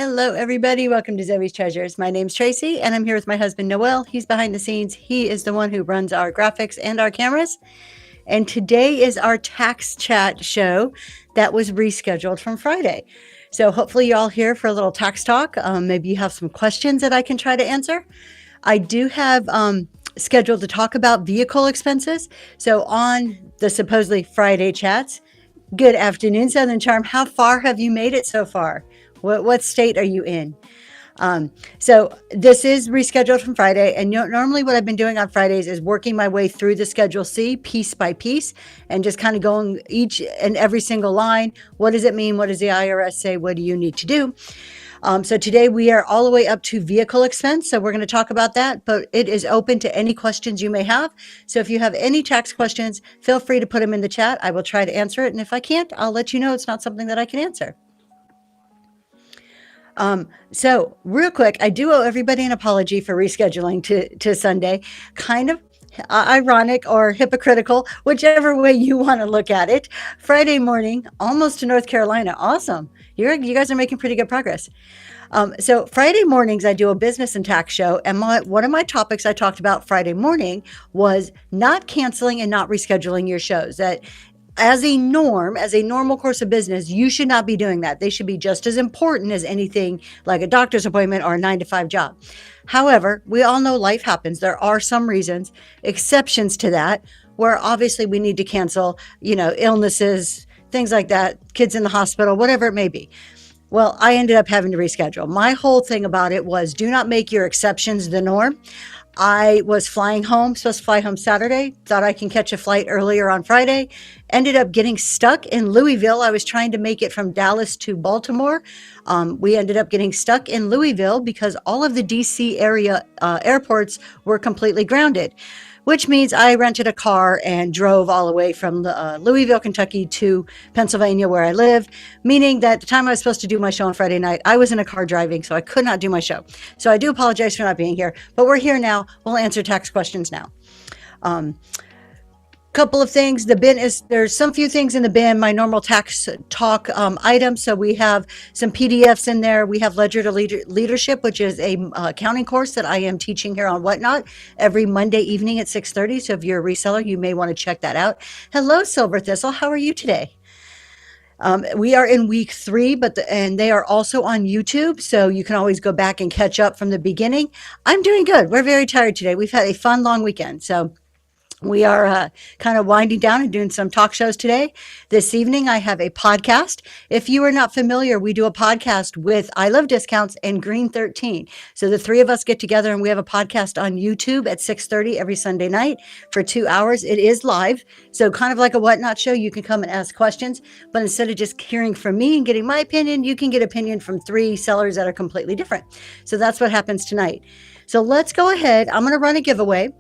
Hello, everybody. Welcome to Zoe's Treasures. My name's Tracy, and I'm here with my husband, Noel. He's behind the scenes. He is the one who runs our graphics and our cameras. And today is our tax chat show that was rescheduled from Friday. So hopefully you're all here for a little tax talk. Maybe you have some questions that I can try to answer. I do have scheduled to talk about vehicle expenses. So on the supposedly Friday chats, good afternoon, Southern Charm. How far have you made it so far? What state are you in? So this is rescheduled from Friday. And normally what I've been doing on Fridays is working my way through the Schedule C piece by piece and just kind of going each and every single line. What does it mean? What does the IRS say? What do you need to do? So today we are all the way up to vehicle expense. So we're going to talk about that, but it is open to any questions you may have. So if you have any tax questions, feel free to put them in the chat. I will try to answer it. And if I can't, I'll let you know it's not something that I can answer. So real quick, I do owe everybody an apology for rescheduling to Sunday. Kind of ironic or hypocritical, whichever way you want to look at it. Friday morning, almost to North Carolina. Awesome. You guys are making pretty good progress. So Friday mornings, I do a business and tax show. And one of my topics I talked about Friday morning was not canceling and not rescheduling your shows. That as a normal course of business, you should not be doing that. They should be just as important as anything like a doctor's appointment or a 9-to-5 job. However, we all know life happens. There are some reasons, exceptions to that, where obviously we need to cancel, illnesses, things like that, kids in the hospital, whatever it may be. Well, I ended up having to reschedule. My whole thing about it was do not make your exceptions the norm. I was flying home, supposed to fly home Saturday, thought I can catch a flight earlier on Friday, ended up getting stuck in Louisville. I was trying to make it from Dallas to Baltimore. We ended up getting stuck in Louisville because all of the DC area airports were completely grounded, which means I rented a car and drove all the way from Louisville, Kentucky to Pennsylvania where I live, meaning that the time I was supposed to do my show on Friday night, I was in a car driving, so I could not do my show. So I do apologize for not being here, but we're here now. We'll answer tax questions now. Couple of things. The bin there's some few things in the bin, my normal tax talk items. So we have some PDFs in there. We have Ledger to Leadership, which is a accounting course that I am teaching here on Whatnot every Monday evening at 6:30. So if you're a reseller, you may want to check that out. Hello, Silver Thistle. How are you today? We are in week 3, and they are also on YouTube, so you can always go back and catch up from the beginning. I'm doing good. We're very tired today. We've had a fun, long weekend, so we are kind of winding down and doing some talk shows today. This evening, I have a podcast. If you are not familiar, we do a podcast with I Love Discounts and Green 13. So the three of us get together and we have a podcast on YouTube at 6:30 every Sunday night for 2 hours. It is live. So kind of like a Whatnot show, you can come and ask questions. But instead of just hearing from me and getting my opinion, you can get opinion from 3 sellers that are completely different. So that's what happens tonight. So let's go ahead. I'm going to run a giveaway.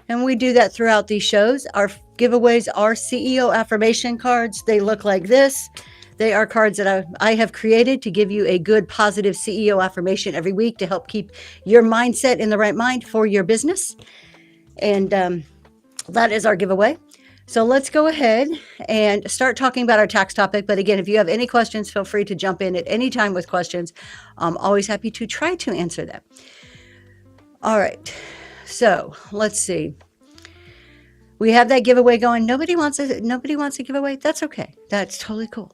And we do that throughout these shows. Our giveaways are CEO affirmation cards. They look like this. They are cards that I have created to give you a good, positive CEO affirmation every week to help keep your mindset in the right mind for your business. And that is our giveaway. So let's go ahead and start talking about our tax topic. But again, if you have any questions, feel free to jump in at any time with questions. I'm always happy to try to answer them. All right. So let's see. We have that giveaway going. Nobody wants a giveaway. That's okay. That's totally cool.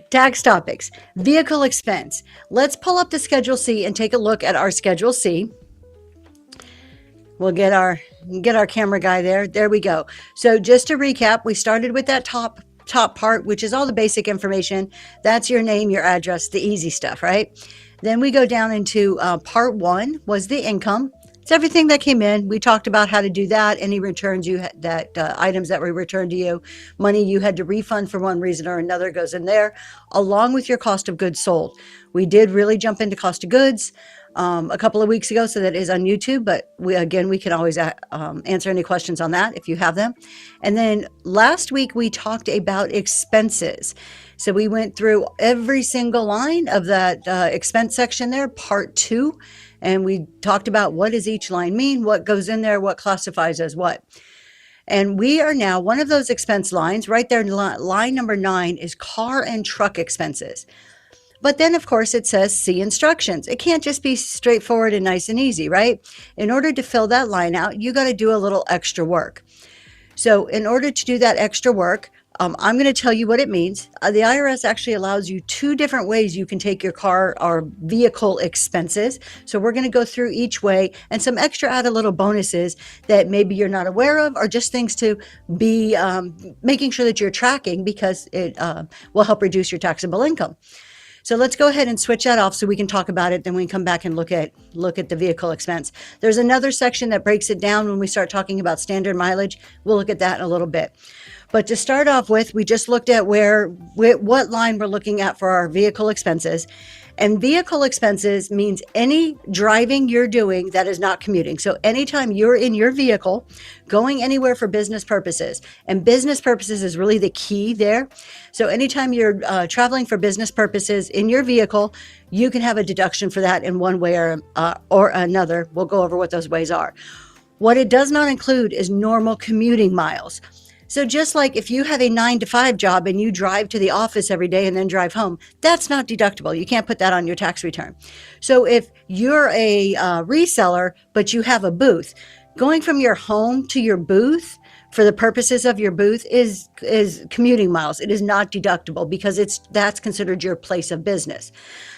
Tax topics, vehicle expense. Let's pull up the Schedule C and take a look at our Schedule C. We'll get our camera guy there. There we go. So just to recap, we started with that top part, which is all the basic information. That's your name, your address, the easy stuff, right? Then we go down into part 1 was the income. It's everything that came in. We talked about how to do that. Any returns items that were returned to you, money you had to refund for one reason or another goes in there, along with your cost of goods sold. We did really jump into cost of goods a couple of weeks ago, so that is on YouTube. But we can always answer any questions on that if you have them. And then last week we talked about expenses. So we went through every single line of that expense section there, part 2. And we talked about what does each line mean, what goes in there, what classifies as what. And we are now one of those expense lines right there. Line number 9 is car and truck expenses. But then, of course, it says see instructions. It can't just be straightforward and nice and easy, right? In order to fill that line out, you got to do a little extra work. So in order to do that extra work, I'm going to tell you what it means. The IRS actually allows you two different ways you can take your car or vehicle expenses. So we're going to go through each way and some extra added little bonuses that maybe you're not aware of, or just things to be making sure that you're tracking, because it will help reduce your taxable income. So let's go ahead and switch that off so we can talk about it. Then we can come back and look at the vehicle expense. There's another section that breaks it down when we start talking about standard mileage. We'll look at that in a little bit. But to start off with, we just looked at what line we're looking at for our vehicle expenses. And vehicle expenses means any driving you're doing that is not commuting. So anytime you're in your vehicle going anywhere for business purposes, and business purposes is really the key there. So anytime you're traveling for business purposes in your vehicle, you can have a deduction for that in one way or another. We'll go over what those ways are. What it does not include is normal commuting miles. So just like if you have a 9-to-5 job and you drive to the office every day and then drive home, that's not deductible. You can't put that on your tax return. So if you're a reseller, but you have a booth, going from your home to your booth for the purposes of your booth is commuting miles. It is not deductible because that's considered your place of business.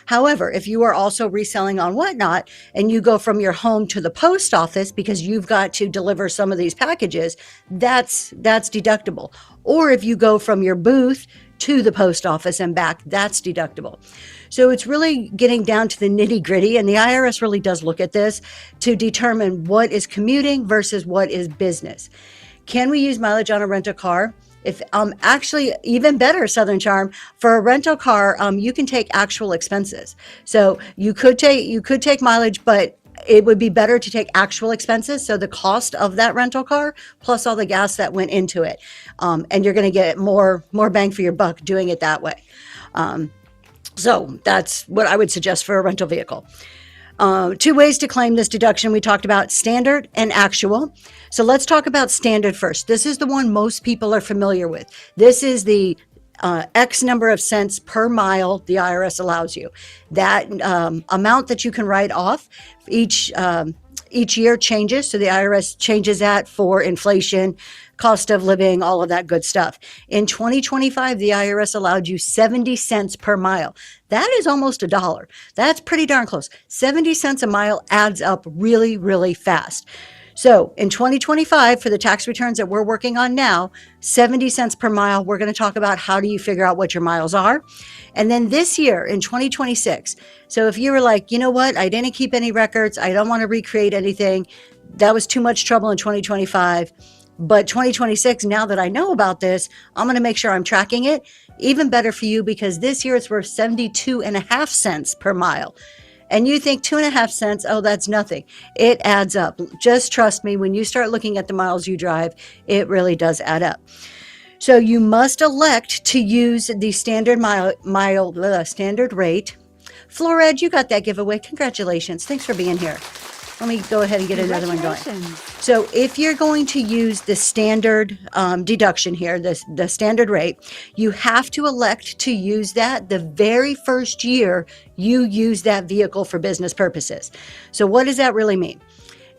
However, if you are also reselling on Whatnot and you go from your home to the post office because you've got to deliver some of these packages, that's deductible. Or if you go from your booth to the post office and back, that's deductible. So it's really getting down to the nitty gritty, and the IRS really does look at this to determine what is commuting versus what is business. Can we use mileage on a rental car? If actually even better, Southern Charm, for a rental car, you can take actual expenses. So you could take mileage, but it would be better to take actual expenses. So the cost of that rental car plus all the gas that went into it, and you're going to get more bang for your buck doing it that way. So that's what I would suggest for a rental vehicle. Two ways to claim this deduction. We talked about standard and actual. So let's talk about standard first. This is the one most people are familiar with. This is the X number of cents per mile the IRS allows you. That amount that you can write off each year changes. So the IRS changes that for inflation, cost of living, all of that good stuff. In 2025, the IRS allowed you 70 cents per mile. That is almost $1. That's pretty darn close. 70 cents a mile adds up really, really fast. So in 2025, for the tax returns that we're working on now, 70 cents per mile, we're going to talk about how do you figure out what your miles are. And then this year in 2026, so if you were like, you know what, I didn't keep any records, I don't want to recreate anything, that was too much trouble in 2025. But 2026, now that I know about this, I'm going to make sure I'm tracking it. Even better for you, because this year it's worth 72.5 cents per mile. And you think 2.5 cents, oh, that's nothing. It adds up. Just trust me, when you start looking at the miles you drive, it really does add up. So you must elect to use the standard standard rate. Flored, you got that giveaway. Congratulations. Thanks for being here. Let me go ahead and get another one going. So if you're going to use the standard deduction here, the standard rate, you have to elect to use that the very first year you use that vehicle for business purposes. So what does that really mean?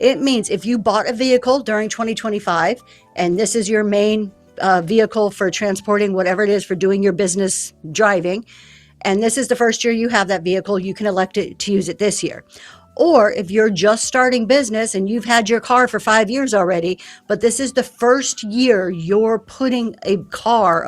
It means if you bought a vehicle during 2025, and this is your main vehicle for transporting whatever it is for doing your business driving, and this is the first year you have that vehicle, you can elect to use it this year. Or if you're just starting business and you've had your car for 5 years already, but this is the first year you're putting a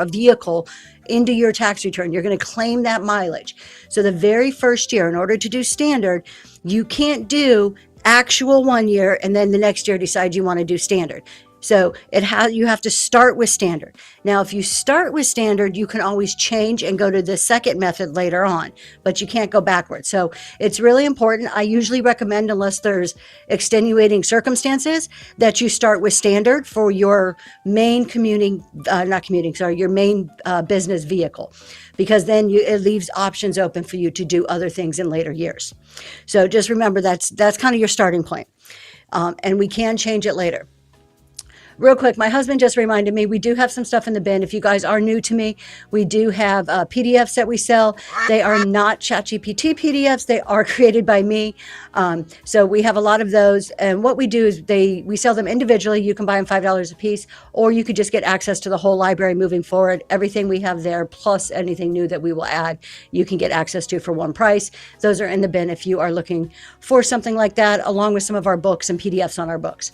vehicle into your tax return, you're going to claim that mileage. So the very first year, in order to do standard, you can't do actual 1 year and then the next year decide you want to do standard. So you have to start with standard. Now, if you start with standard, you can always change and go to the second method later on, but you can't go backwards. So it's really important. I usually recommend, unless there's extenuating circumstances, that you start with standard for your main your main business vehicle, because then it leaves options open for you to do other things in later years. So just remember that's kind of your starting point. And we can change it later. real quick, my husband just reminded me we do have some stuff in the bin. If you guys are new to me, we do have PDFs that we sell. They are not ChatGPT PDFs. They are created by me. So we have a lot of those. And what we do is we sell them individually. You can buy them $5 a piece, or you could just get access to the whole library moving forward. Everything we have there, plus anything new that we will add, you can get access to for one price. Those are in the bin if you are looking for something like that, along with some of our books and PDFs on our books.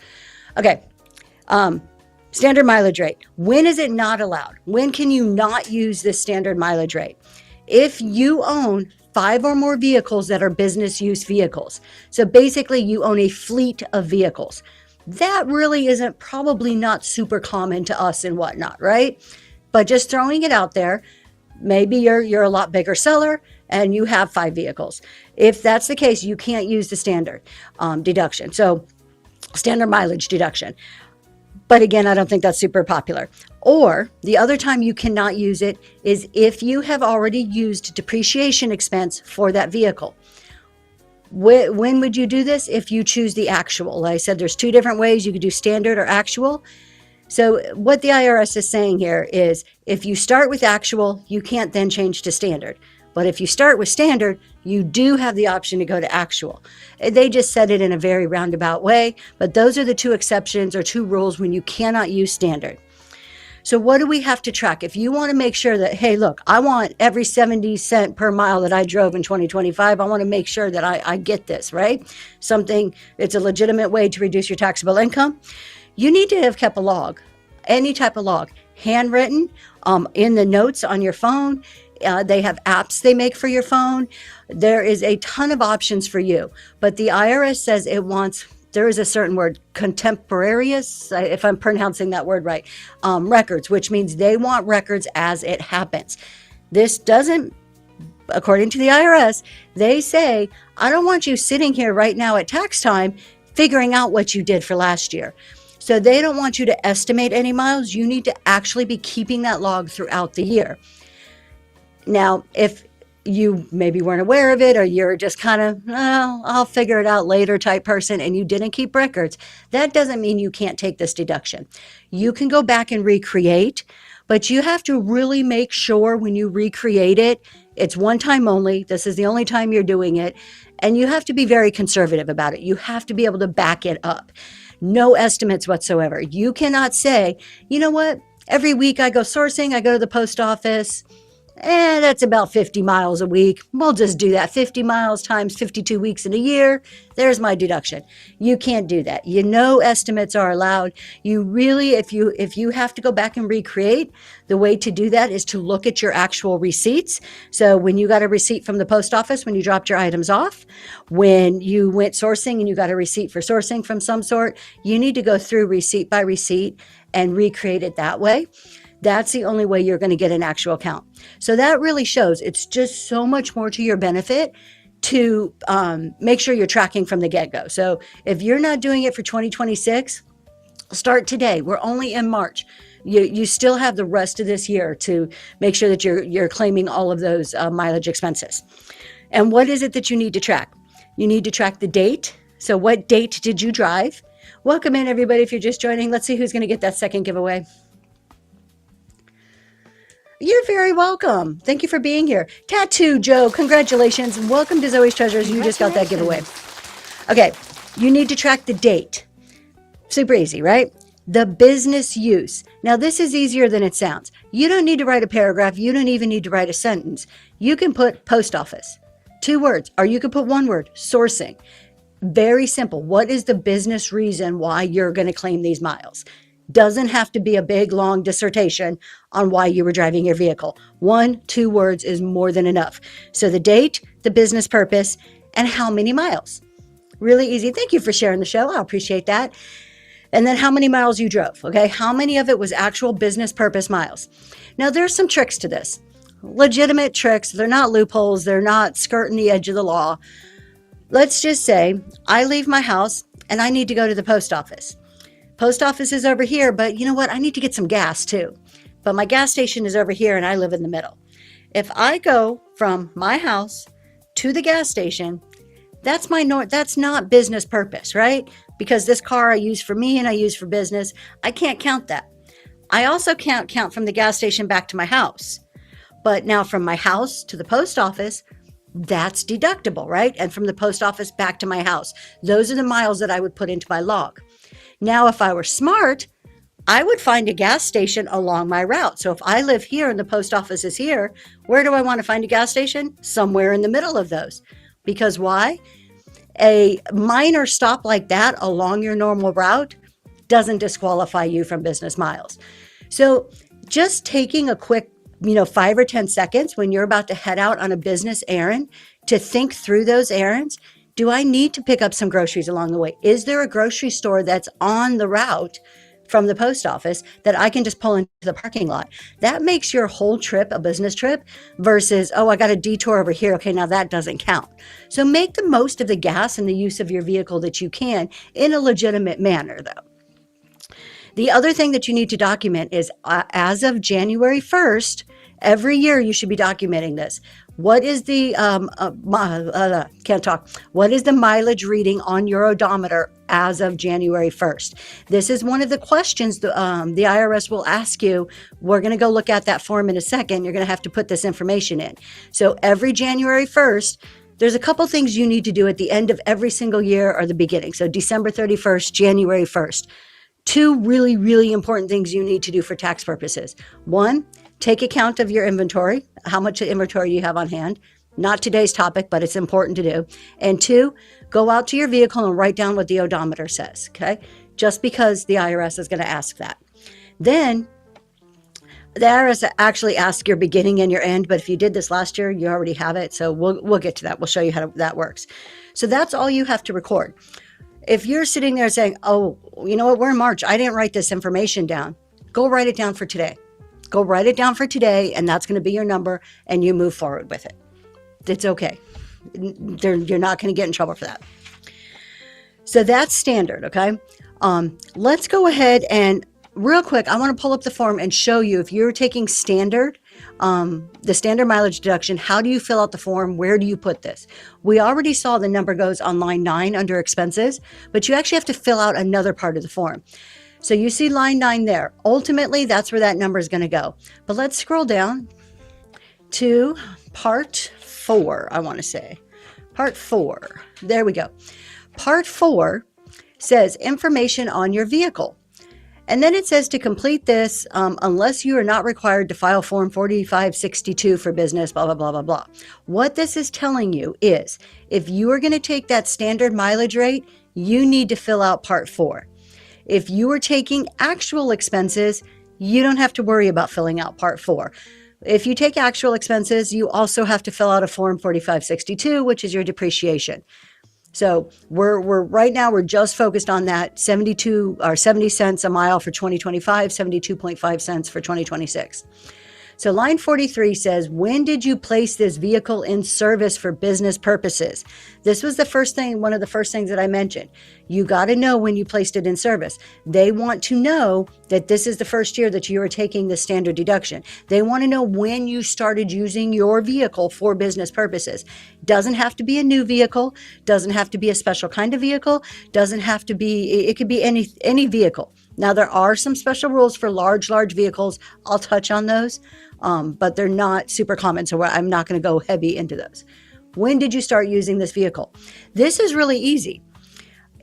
Okay. Standard mileage rate. When is it not allowed? When can you not use this standard mileage rate? If you own 5 or more vehicles that are business use vehicles. So basically you own a fleet of vehicles. That really isn't probably not super common to us and whatnot, right? But just throwing it out there, maybe you're a lot bigger seller and you have 5 vehicles. If that's the case, you can't use the standard deduction. So standard mileage deduction. But again, I don't think that's super popular. Or the other time you cannot use it is if you have already used depreciation expense for that vehicle. When would you do this? If you choose the actual. Like I said, there's 2 different ways. You could do standard or actual. So what the IRS is saying here is if you start with actual, you can't then change to standard. But if you start with standard, you do have the option to go to actual. They just said it in a very roundabout way, but those are the 2 exceptions or 2 rules when you cannot use standard. So what do we have to track? If you want to make sure that, hey, look, I want every 70 cent per mile that I drove in 2025, I want to make sure that I get this, right? It's a legitimate way to reduce your taxable income. You need to have kept a log, any type of log, handwritten, in the notes on your phone. They have apps they make for your phone. There is a ton of options for you, but the IRS says there is a certain word, contemporaneous, if I'm pronouncing that word right, records, which means they want records as it happens. This doesn't, according to the IRS, they say, I don't want you sitting here right now at tax time figuring out what you did for last year. So they don't want you to estimate any miles. You need to actually be keeping that log throughout the year. Now, if you maybe weren't aware of it, or you're just kind of, I'll figure it out later type person, and you didn't keep records, that doesn't mean you can't take this deduction. You can go back and recreate, but you have to really make sure when you recreate it, it's one time only. This is the only time you're doing it. And you have to be very conservative about it. You have to be able to back it up. No estimates whatsoever. You cannot say, you know what, every week I go sourcing, I go to the post office, that's about 50 miles a week. We'll just do that. 50 miles times 52 weeks in a year. There's my deduction. You can't do that. Estimates are allowed. You really, if you have to go back and recreate, the way to do that is to look at your actual receipts. So when you got a receipt from the post office, when you dropped your items off, when you went sourcing and you got a receipt for sourcing from some sort, you need to go through receipt by receipt and recreate it that way. That's the only way you're going to get an actual count. So that really shows it's just so much more to your benefit to make sure you're tracking from the get-go. So if you're not doing it for 2026, start today. We're only in March. You still have the rest of this year to make sure that you're claiming all of those mileage expenses. And what is it that you need to track? You need to track the date. So what date did you drive? Welcome in, everybody, if you're just joining. Let's see who's going to get that second giveaway. You're very welcome. Thank you for being here. Tattoo Joe, congratulations. And welcome to Zoe's Treasures. You just got that giveaway. Okay, you need to track the date. Super easy, right? The business use. Now, this is easier than it sounds. You don't need to write a paragraph. You don't even need to write a sentence. You can put post office, 2 words, or you could put 1 word, sourcing. Very simple. What is the business reason why you're going to claim these miles? Doesn't have to be a big, long dissertation on why you were driving your vehicle. 1, 2 words is more than enough. So the date, the business purpose, and how many miles. Really easy. Thank you for sharing the show. I appreciate that. And then how many miles you drove, okay? How many of it was actual business purpose miles? Now, there's some tricks to this. Legitimate tricks. They're not loopholes. They're not skirting the edge of the law. Let's just say I leave my house and I need to go to the post office. Post office is over here, but you know what? I need to get some gas too. But my gas station is over here and I live in the middle. If I go from my house to the gas station, that's not business purpose, right? because this car I use for me and I use for business. I can't count that. I also can't count from the gas station back to my house. But now from my house to the post office, that's deductible, right? And from the post office back to my house, those are the miles that I would put into my log. Now, if I were smart, I would find a gas station along my route. So if I live here and the post office is here, where do I want to find a gas station? Somewhere in the middle of those. Because why? A minor stop like that along your normal route doesn't disqualify you from business miles. So just taking a quick 5 or 10 seconds when you're about to head out on a business errand to think through those errands. Do I need to pick up some groceries along the way? Is there a grocery store that's on the route from the post office that I can just pull into the parking lot? That makes your whole trip a business trip versus, oh, I got a detour over here. Okay, now that doesn't count. So make the most of the gas and the use of your vehicle that you can in a legitimate manner, though. The other thing that you need to document is as of January 1st, every year you should be documenting this. What is the, what is the mileage reading on your odometer as of January 1st? This is one of the questions the IRS will ask you. We're going to go look at that form in a second. You're going to have to put this information in. So every January 1st, there's a couple things you need to do at the end of every single year or the beginning. So December 31st, January 1st. Two really, really important things you need to do for tax purposes. One, take account of your inventory. How much inventory do you have on hand? Not today's topic, but it's important to do. And two, go out to your vehicle and write down what the odometer says, okay? Just because the IRS is going to ask that. Then the IRS actually asks your beginning and your end, but if you did this last year, you already have it. So we'll get to that. We'll show you how that works. So that's all you have to record. If you're sitting there saying, oh, you know what, we're in March, I didn't write this information down, go write it down for today. Go write it down for today, and that's going to be your number, and you move forward with it. It's okay. You're not going to get in trouble for that. So that's standard, okay? Let's go ahead and real quick, I want to pull up the form and show you if you're taking standard, the standard mileage deduction, how do you fill out the form? Where do you put this? We already saw the number goes on line 9 under expenses, but you actually have to fill out another part of the form. So you see line 9 there. Ultimately, that's where that number is going to go. But let's scroll down to part 4, I want to say. Part 4. There we go. Part 4 says information on your vehicle. And then it says to complete this, unless you are not required to file Form 4562 for business, blah, blah, blah, blah, blah. What this is telling you is if you are going to take that standard mileage rate, you need to fill out Part 4. If you are taking actual expenses, you don't have to worry about filling out Part 4. If you take actual expenses, you also have to fill out a Form 4562, which is your depreciation. So we're right now, we're just focused on that 72 or 70 cents a mile for 2025, 72.5 cents for 2026. So line 43 says, when did you place this vehicle in service for business purposes? This was the first thing, one of the first things that I mentioned. You got to know when you placed it in service. They want to know that this is the first year that you are taking the standard deduction. They want to know when you started using your vehicle for business purposes. Doesn't have to be a new vehicle, doesn't have to be a special kind of vehicle, doesn't have to be, it could be any vehicle. Now, there are some special rules for large vehicles. I'll touch on those, but they're not super common, so I'm not going to go heavy into those. When did you start using this vehicle? This is really easy.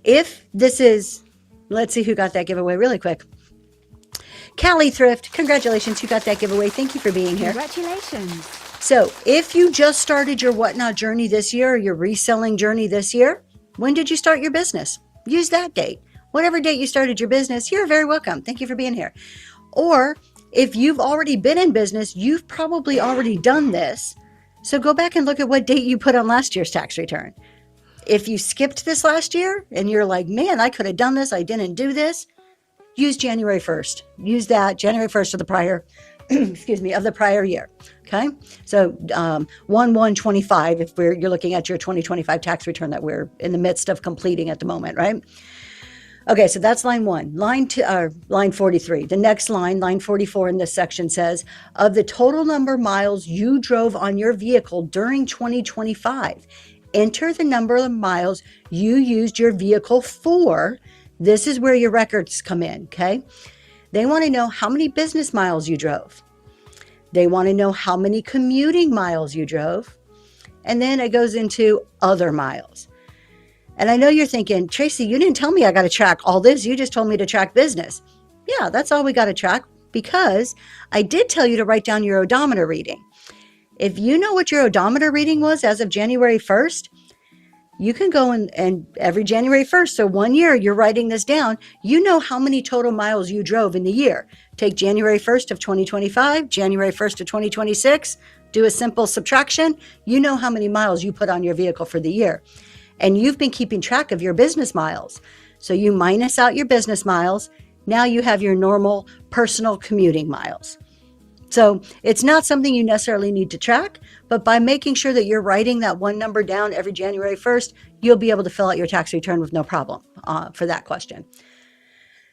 If this is, let's see who got that giveaway really quick. Callie Thrift, congratulations, you got that giveaway. Thank you for being here. Congratulations. So if you just started your whatnot journey this year, or your reselling journey this year, when did you start your business? Use that date. Whatever date you started your business, you're very welcome. Thank you for being here. Or if you've already been in business, you've probably already done this. So go back and look at what date you put on last year's tax return. If you skipped this last year and you're like, man, I could have done this, I didn't do this, use January 1st. Use that January 1st of the prior, of the prior year. Okay. So 1/1/25, if you're looking at your 2025 tax return that we're in the midst of completing at the moment, right? Okay, so that's line 1. Line 43. The next line 44 in this section says, of the total number of miles you drove on your vehicle during 2025, enter the number of miles you used your vehicle for. This is where your records come in, okay? They want to know how many business miles you drove. They want to know how many commuting miles you drove. And then it goes into other miles. And I know you're thinking, Tracy, you didn't tell me I got to track all this. You just told me to track business. Yeah, that's all we got to track, because I did tell you to write down your odometer reading. If you know what your odometer reading was as of January 1st, you can go and every January 1st, so 1 year, you're writing this down. You know how many total miles you drove in the year. Take January 1st of 2025, January 1st of 2026, do a simple subtraction. You know how many miles you put on your vehicle for the year. And you've been keeping track of your business miles. So you minus out your business miles. Now you have your normal personal commuting miles. So it's not something you necessarily need to track, but by making sure that you're writing that one number down every January 1st, you'll be able to fill out your tax return with no problem for that question.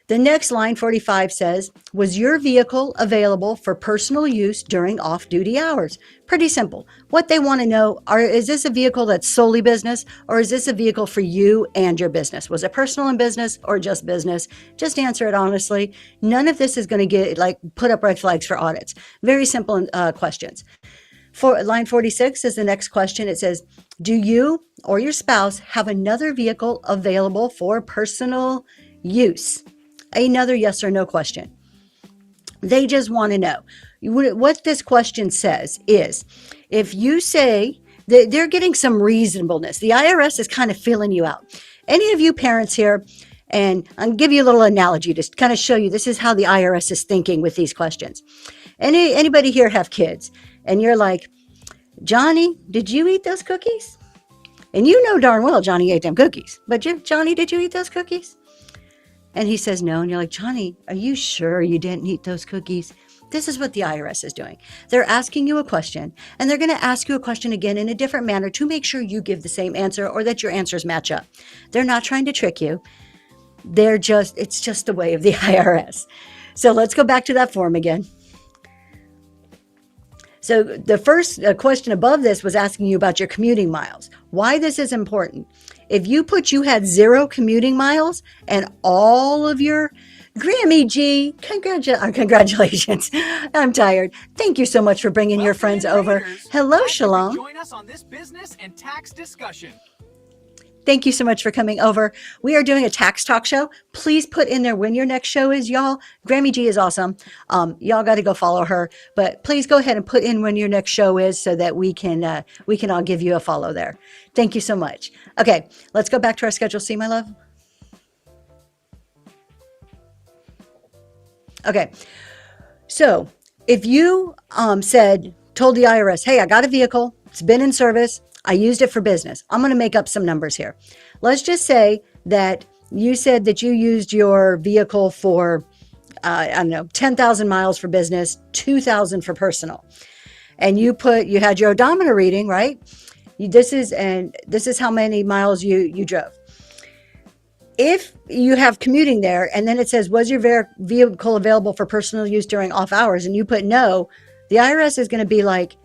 The next line, 45, says, was your vehicle available for personal use during off-duty hours? Pretty simple. What they want to know is this a vehicle that's solely business, or is this a vehicle for you and your business? Was it personal and business or just business? Just answer it honestly. None of this is going to put up red flags for audits. Very simple questions. For line 46 is the next question. It says, do you or your spouse have another vehicle available for personal use? Another yes or no question. They just want to know. What this question says is, if you say that they're getting some reasonableness, the IRS is kind of feeling you out. Any of you parents here, and I'll give you a little analogy to kind of show you this is how the IRS is thinking with these questions. Anybody here have kids? And you're like, Johnny, did you eat those cookies? And you know darn well Johnny ate them cookies. But Johnny, did you eat those cookies? And he says no. And you're like, Johnny, are you sure you didn't eat those cookies? This is what the IRS is doing. They're asking you a question, and they're going to ask you a question again in a different manner to make sure you give the same answer or that your answers match up. They're not trying to trick you. It's just the way of the IRS. So let's go back to that form again. So the first question above this was asking you about your commuting miles. Why this is important. If you had 0 commuting miles and all of your Grammy G, congratulations. I'm tired. Thank you so much for bringing your friends over. Hello, Shalom. Join us on this business and tax discussion. Thank you so much for coming over. We are doing a tax talk show. Please put in there when your next show is, y'all. Grammy G is awesome. Y'all got to go follow her. But please go ahead and put in when your next show is so that we can all give you a follow there. Thank you so much. Okay, let's go back to our Schedule C, my love. Okay, so if you told the IRS, hey, I got a vehicle, it's been in service, I used it for business. I'm going to make up some numbers here. Let's just say that you said that you used your vehicle for, 10,000 miles for business, 2,000 for personal. And you had your odometer reading, right? This is how many miles you drove. If you have commuting there, and then it says, was your vehicle available for personal use during off hours? And you put no, the IRS is going to be like,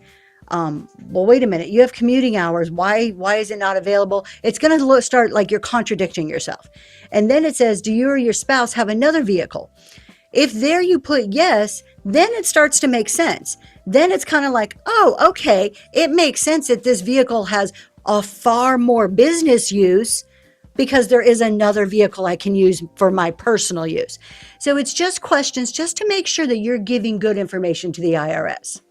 well, wait a minute, you have commuting hours. Why is it not available? It's going to start like you're contradicting yourself. And then it says, do you or your spouse have another vehicle? If there you put yes, then it starts to make sense. Then it's kind of like, oh, okay, it makes sense that this vehicle has a far more business use because there is another vehicle I can use for my personal use. So it's just questions just to make sure that you're giving good information to the IRS.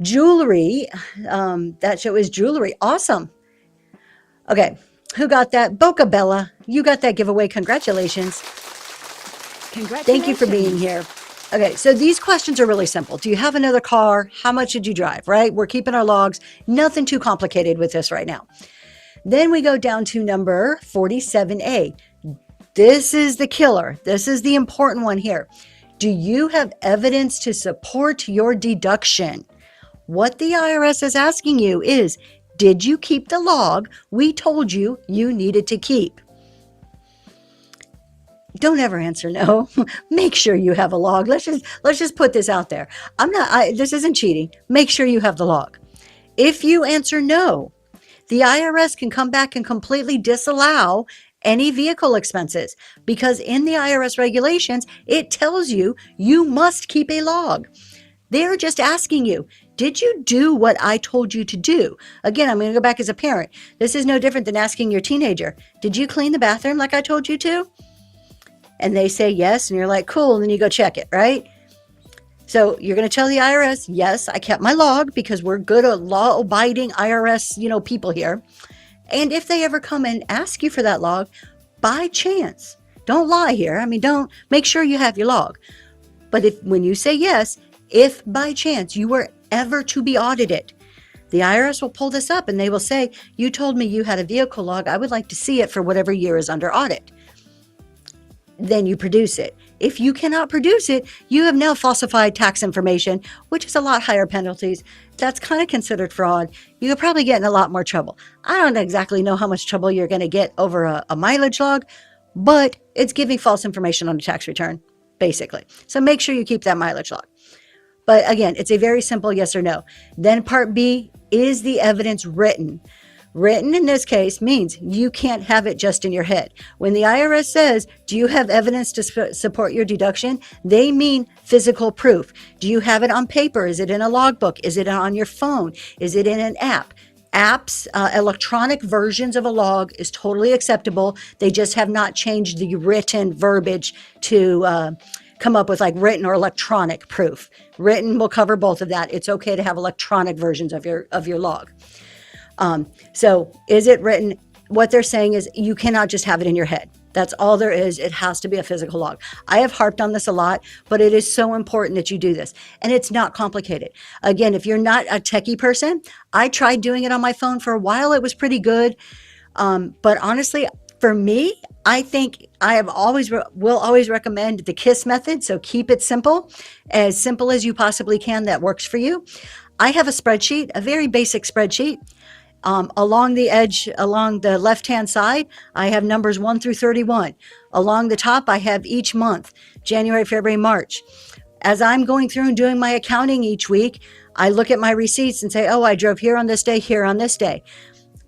Jewelry, that show is jewelry. Awesome. Okay, who got that? Boca Bella, you got that giveaway. Congratulations. Thank you for being here. Okay, so these questions are really simple. Do you have another car? How much did you drive, right? We're keeping our logs. Nothing too complicated with this right now. Then we go down to number 47A. This is the killer. This is the important one here. Do you have evidence to support your deduction? What the IRS is asking you is, did you keep the log we told you needed to keep? Don't ever answer no. Make sure you have a log. Let's just put this out there. This isn't cheating. Make sure you have the log. If you answer no, the IRS can come back and completely disallow any vehicle expenses because in the IRS regulations, it tells you you must keep a log. They're just asking you, did you do what I told you to do? Again, I'm going to go back as a parent. This is no different than asking your teenager, did you clean the bathroom like I told you to? And they say yes, and you're like, cool, and then you go check it, right? So you're going to tell the IRS, yes, I kept my log because we're good law-abiding IRS, people here. And if they ever come and ask you for that log, by chance, don't lie here. Don't make sure you have your log. But when you say yes, if by chance you were ever to be audited, the IRS will pull this up and they will say, you told me you had a vehicle log. I would like to see it for whatever year is under audit. Then you produce it. If you cannot produce it, you have now falsified tax information, which is a lot higher penalties. That's kind of considered fraud. You could probably get in a lot more trouble. I don't exactly know how much trouble you're going to get over a mileage log, but it's giving false information on a tax return, basically. So make sure you keep that mileage log. But again, it's a very simple yes or no. Then part B, is the evidence written? Written in this case means you can't have it just in your head. When the IRS says, do you have evidence to support your deduction? They mean physical proof. Do you have it on paper? Is it in a logbook? Is it on your phone? Is it in an app? Apps, electronic versions of a log is totally acceptable. They just have not changed the written verbiage to come up with like written or electronic proof. Written will cover both of that. It's okay to have electronic versions of your log. So is it written? What they're saying is you cannot just have it in your head. That's all there is. It has to be a physical log. I have harped on this a lot, but it is so important that you do this. And it's not complicated. Again, if you're not a techie person, I tried doing it on my phone for a while. It was pretty good. But honestly, for me, I think I have will always recommend the KISS method. So keep it simple as you possibly can. That works for you. I have a spreadsheet, a very basic spreadsheet. Along the edge, along the left-hand side, I have numbers 1 through 31. Along the top, I have each month, January, February, March. As I'm going through and doing my accounting each week, I look at my receipts and say, oh, I drove here on this day, here on this day.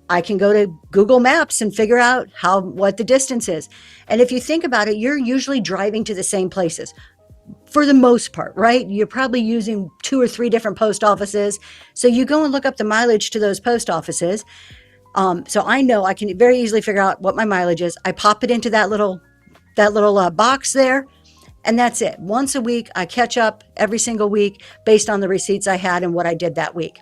I can go to Google Maps and figure out what the distance is. And if you think about it, you're usually driving to the same places. For the most part, right? You're probably using 2 or 3 different post offices. So you go and look up the mileage to those post offices. So I know I can very easily figure out what my mileage is. I pop it into that little box there, and that's it. Once a week, I catch up every single week based on the receipts I had and what I did that week.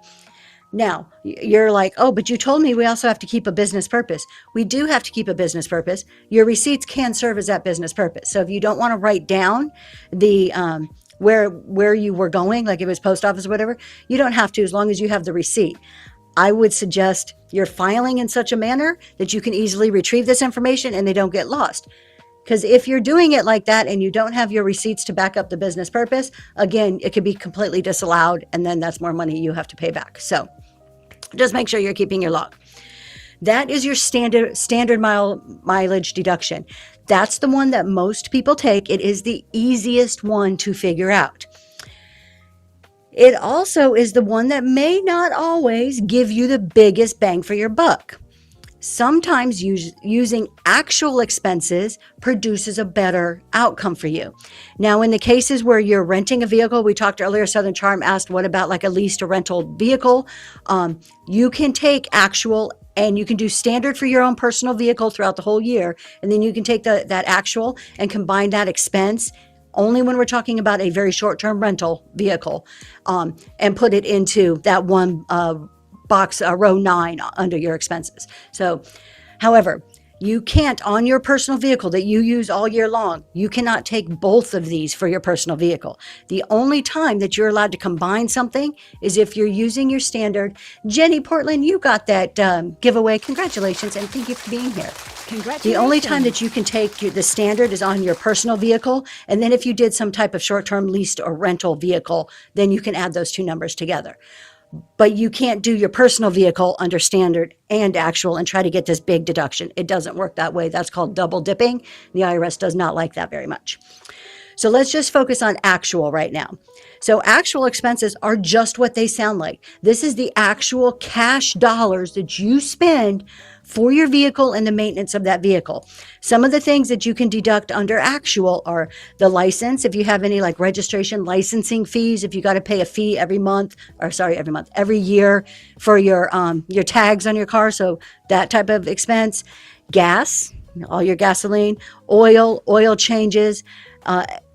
Now, you're like, oh, but you told me we also have to keep a business purpose. We do have to keep a business purpose. Your receipts can serve as that business purpose. So if you don't want to write down the where you were going, like if it was post office or whatever, you don't have to as long as you have the receipt. I would suggest you're filing in such a manner that you can easily retrieve this information and they don't get lost. Because if you're doing it like that and you don't have your receipts to back up the business purpose, again, it could be completely disallowed, and then that's more money you have to pay back. So just make sure you're keeping your log. That is your standard mileage deduction. That's the one that most people take. It is the easiest one to figure out. It also is the one that may not always give you the biggest bang for your buck. Sometimes using actual expenses produces a better outcome for you. Now, in the cases where you're renting a vehicle, we talked earlier, Southern Charm asked, what about like a leased or rental vehicle? You can take actual and you can do standard for your own personal vehicle throughout the whole year. And then you can take that actual and combine that expense only when we're talking about a very short-term rental vehicle, and put it into that one box, row 9 under your expenses. So, however, you can't, on your personal vehicle that you use all year long, you cannot take both of these for your personal vehicle. The only time that you're allowed to combine something is if you're using your standard. Jenny Portland, you got that giveaway. Congratulations, and thank you for being here. Congratulations. The only time that you can take the standard is on your personal vehicle. And then if you did some type of short-term leased or rental vehicle, then you can add those two numbers together. But you can't do your personal vehicle under standard and actual and try to get this big deduction. It doesn't work that way. That's called double dipping. The IRS does not like that very much. So let's just focus on actual right now. So actual expenses are just what they sound like. This is the actual cash dollars that you spend for your vehicle and the maintenance of that vehicle. Some of the things that you can deduct under actual are the license, if you have any like registration licensing fees, if you got to pay a fee every year for your tags on your car, so that type of expense. Gas, all your gasoline, oil changes,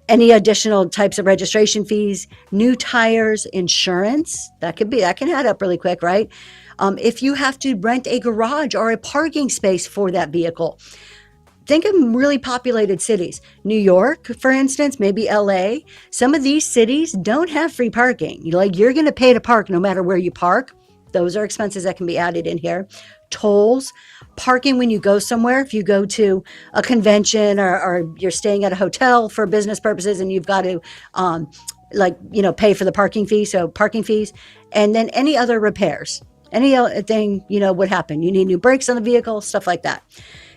any additional types of registration fees, new tires, insurance, that can add up really quick, right? If you have to rent a garage or a parking space for that vehicle, think of really populated cities. New York, for instance, maybe LA. Some of these cities don't have free parking. You're going to pay to park no matter where you park. Those are expenses that can be added in here. Tolls, parking when you go somewhere. If you go to a convention or you're staying at a hotel for business purposes and you've got to pay for the parking fee. So parking fees, and then any other repairs, anything, would happen. You need new brakes on the vehicle, stuff like that.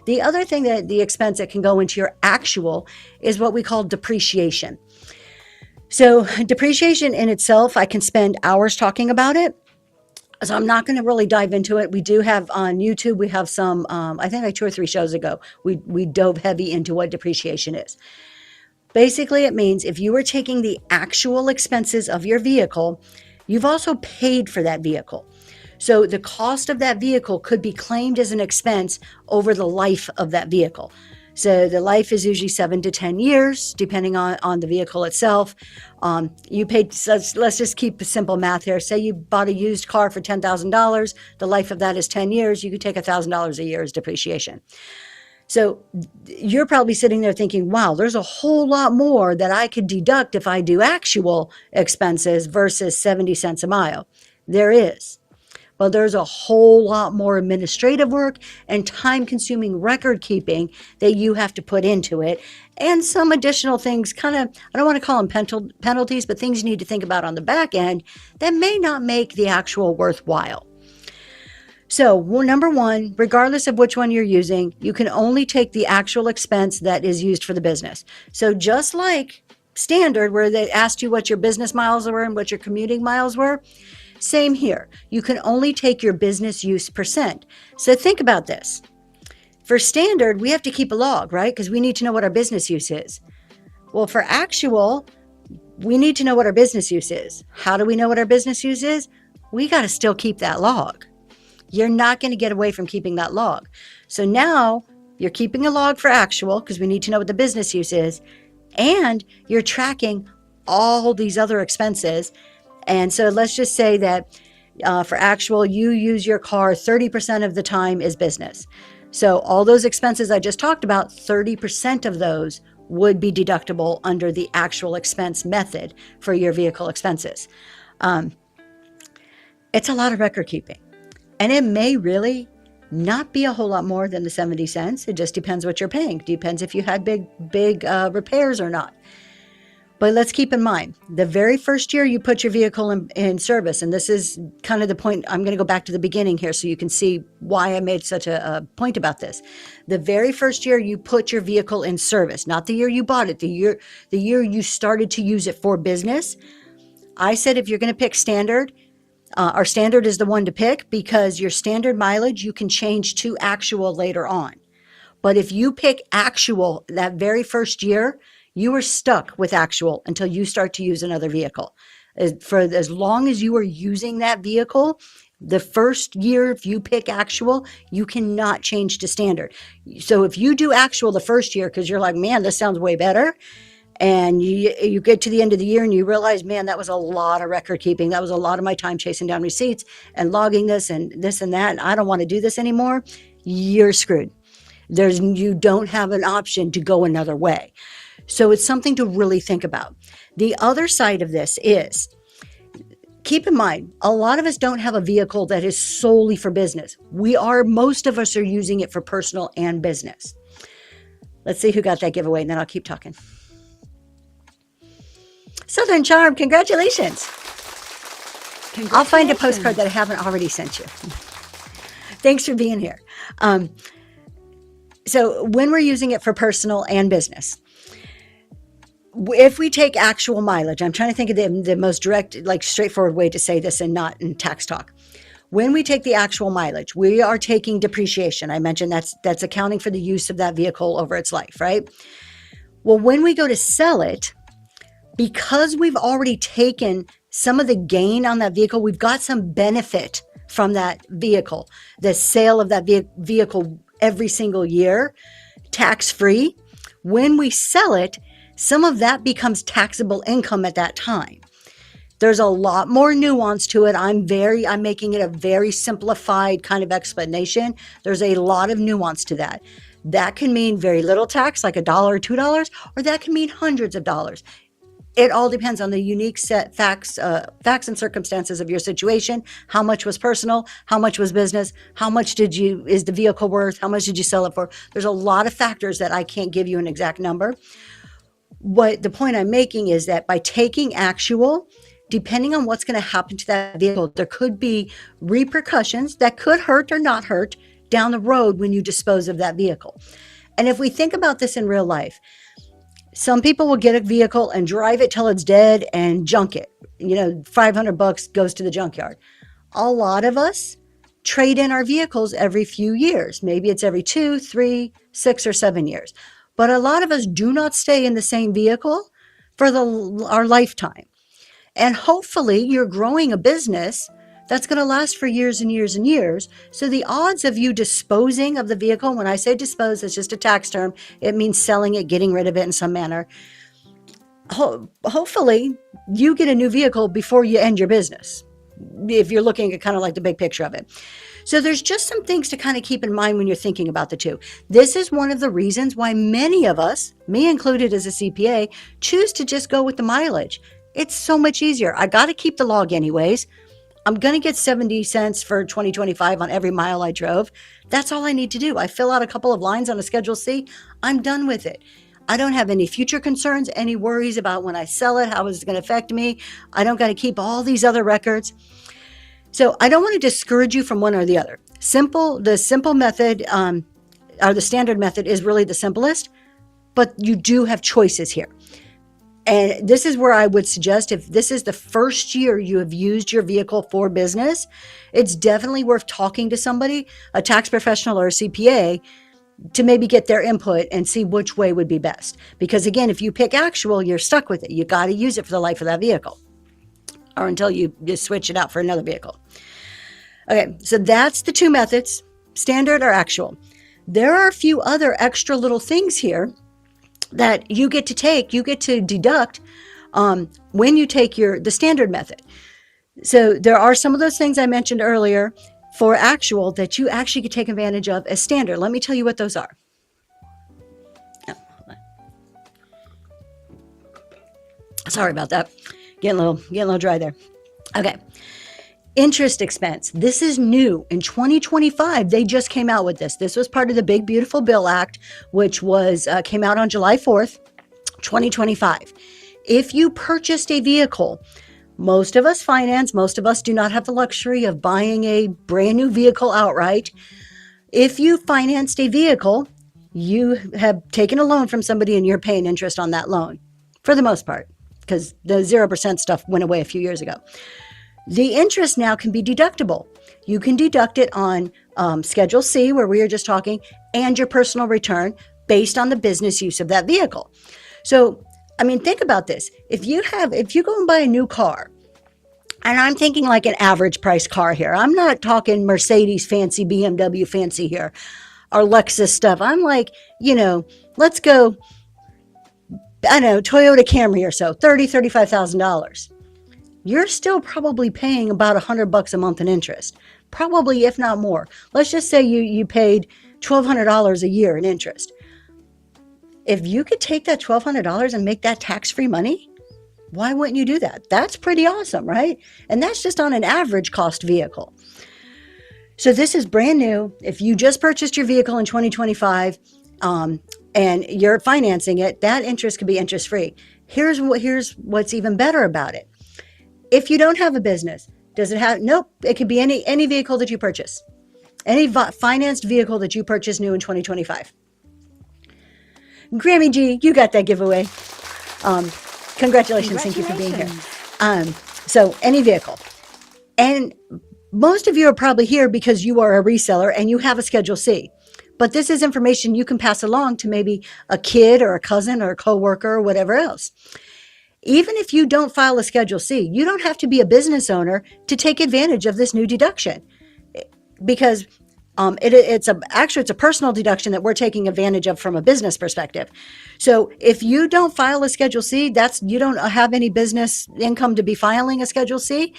The other thing that the expense that can go into your actual is what we call depreciation. So depreciation in itself, I can spend hours talking about it. So I'm not going to really dive into it. We do have on YouTube, we have some, I think like 2 or 3 shows ago, we dove heavy into what depreciation is. Basically, it means if you were taking the actual expenses of your vehicle, you've also paid for that vehicle. So the cost of that vehicle could be claimed as an expense over the life of that vehicle. So the life is usually 7 to 10 years, depending on the vehicle itself. You paid, let's just keep simple math here. Say you bought a used car for $10,000. The life of that is 10 years. You could take $1,000 a year as depreciation. So you're probably sitting there thinking, wow, there's a whole lot more that I could deduct if I do actual expenses versus 70 cents a mile. There is. Well, there's a whole lot more administrative work and time-consuming record keeping that you have to put into it, and some additional things, I don't want to call them penalties, but things you need to think about on the back end that may not make the actual worthwhile. So, number one, regardless of which one you're using, you can only take the actual expense that is used for the business. So just like standard, where they asked you what your business miles were and what your commuting miles were, same here. You can only take your business use percent. So think about this. For standard, we have to keep a log, right? Because we need to know what our business use is. Well, for actual, we need to know what our business use is. How do we know what our business use is? We got to still keep that log. You're not going to get away from keeping that log. So now you're keeping a log for actual because we need to know what the business use is. And you're tracking all these other expenses. And so let's just say that for actual, you use your car 30% of the time is business. So all those expenses I just talked about, 30% of those would be deductible under the actual expense method for your vehicle expenses. It's a lot of record keeping. And it may really not be a whole lot more than the 70 cents. It just depends what you're paying. Depends if you had big repairs or not. But let's keep in mind, the very first year you put your vehicle in service, and this is kind of the point, I'm going to go back to the beginning here so you can see why I made such a point about this. The very first year you put your vehicle in service, not the year you bought it, the year you started to use it for business. I said if you're going to pick standard, our standard is the one to pick because your standard mileage you can change to actual later on. But if you pick actual that very first year, you are stuck with actual until you start to use another vehicle. For as long as you are using that vehicle, the first year, if you pick actual, you cannot change to standard. So if you do actual the first year, because you're like, man, this sounds way better, and you get to the end of the year and you realize, man, that was a lot of record keeping. That was a lot of my time chasing down receipts and logging this and that, and I don't want to do this anymore, you're screwed. You don't have an option to go another way. So it's something to really think about. The other side of this is, keep in mind, a lot of us don't have a vehicle that is solely for business. Most of us are using it for personal and business. Let's see who got that giveaway, and then I'll keep talking. Southern Charm, congratulations. I'll find a postcard that I haven't already sent you. Thanks for being here. So when we're using it for personal and business, If we take actual mileage, I'm trying to think of the most direct, like straightforward way to say this and not in tax talk. When we take the actual mileage, we are taking depreciation. I mentioned that's accounting for the use of that vehicle over its life, right? Well, when we go to sell it, because we've already taken some of the gain on that vehicle, we've got some benefit from that vehicle, the sale of that vehicle every single year, tax-free. When we sell it, some of that becomes taxable income at that time. There's a lot more nuance to it. I'm making it a very simplified kind of explanation. There's a lot of nuance to that. That can mean very little tax, like $1 or $2, or that can mean hundreds of dollars. It all depends on the unique set facts and circumstances of your situation. How much was personal? How much was business? How much is the vehicle worth? How much did you sell it for? There's a lot of factors that I can't give you an exact number. What the point I'm making is that by taking actual, depending on what's going to happen to that vehicle, there could be repercussions that could hurt or not hurt down the road when you dispose of that vehicle. And if we think about this in real life, some people will get a vehicle and drive it till it's dead and junk it. $500 goes to the junkyard. A lot of us trade in our vehicles every few years. Maybe it's every 2, 3, 6, or 7 years. But a lot of us do not stay in the same vehicle for our lifetime. And hopefully you're growing a business that's going to last for years and years and years. So the odds of you disposing of the vehicle, when I say dispose, it's just a tax term. It means selling it, getting rid of it in some manner. Hopefully you get a new vehicle before you end your business, if you're looking at kind of like the big picture of it. So there's just some things to kind of keep in mind when you're thinking about the two. This is one of the reasons why many of us, me included as a CPA, choose to just go with the mileage. It's so much easier. I got to keep the log anyways. I'm going to get 70 cents for 2025 on every mile I drove. That's all I need to do. I fill out a couple of lines on a Schedule C. I'm done with it. I don't have any future concerns, any worries about when I sell it, how is it going to affect me. I don't got to keep all these other records. So I don't want to discourage you from one or the other. The simple method, or the standard method, is really the simplest, but you do have choices here. And this is where I would suggest, if this is the first year you have used your vehicle for business, it's definitely worth talking to somebody, a tax professional or a CPA, to maybe get their input and see which way would be best. Because again, if you pick actual, you're stuck with it. You got to use it for the life of that vehicle, or until you switch it out for another vehicle. Okay, so that's the two methods, standard or actual. There are a few other extra little things here that you get to deduct when you take the standard method. So there are some of those things I mentioned earlier for actual that you actually could take advantage of as standard. Let me tell you what those are. Oh, hold on. Sorry about that. Getting a little dry there. Okay. Interest expense. This is new. In 2025, they just came out with this. This was part of the Big Beautiful Bill Act, which came out on July 4th, 2025. If you purchased a vehicle, most of us finance, most of us do not have the luxury of buying a brand new vehicle outright. If you financed a vehicle, you have taken a loan from somebody and you're paying interest on that loan for the most part, because the 0% stuff went away a few years ago. The interest now can be deductible. You can deduct it on Schedule C, where we were just talking, and your personal return based on the business use of that vehicle. So, I mean, think about this. If you go and buy a new car, and I'm thinking like an average price car here. I'm not talking Mercedes fancy, BMW fancy here, or Lexus stuff. I'm like, let's go, I don't know, Toyota Camry or so, $35,000. You're still probably paying about $100 a month in interest, probably, if not more. Let's just say you paid $1,200 a year in interest. If you could take that $1,200 and make that tax-free money, why wouldn't you do that? That's pretty awesome, right? And that's just on an average cost vehicle. So this is brand new. If you just purchased your vehicle in 2025 and you're financing it, that interest could be interest-free. Here's what's even better about it. If you don't have a business, does it have? Nope. It could be any vehicle that you purchase, any financed vehicle that you purchase new in 2025. Grammy G, you got that giveaway. Congratulations. Thank you for being here. So any vehicle. And most of you are probably here because you are a reseller and you have a Schedule C. But this is information you can pass along to maybe a kid or a cousin or a coworker or whatever else. Even if you don't file a Schedule C, you don't have to be a business owner to take advantage of this new deduction, because it's a personal deduction that we're taking advantage of from a business perspective. So if you don't file a Schedule C, you don't have any business income to be filing a Schedule C.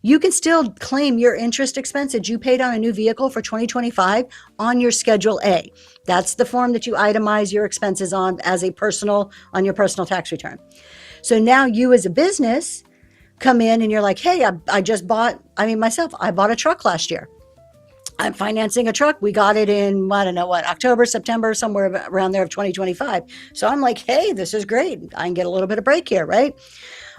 You can still claim your interest expense that you paid on a new vehicle for 2025 on your Schedule A. That's the form that you itemize your expenses on on your personal tax return. So now you as a business come in and you're like, hey, I bought a truck last year. I'm financing a truck. We got it in, October, September, somewhere around there of 2025. So I'm like, hey, this is great. I can get a little bit of break here, right?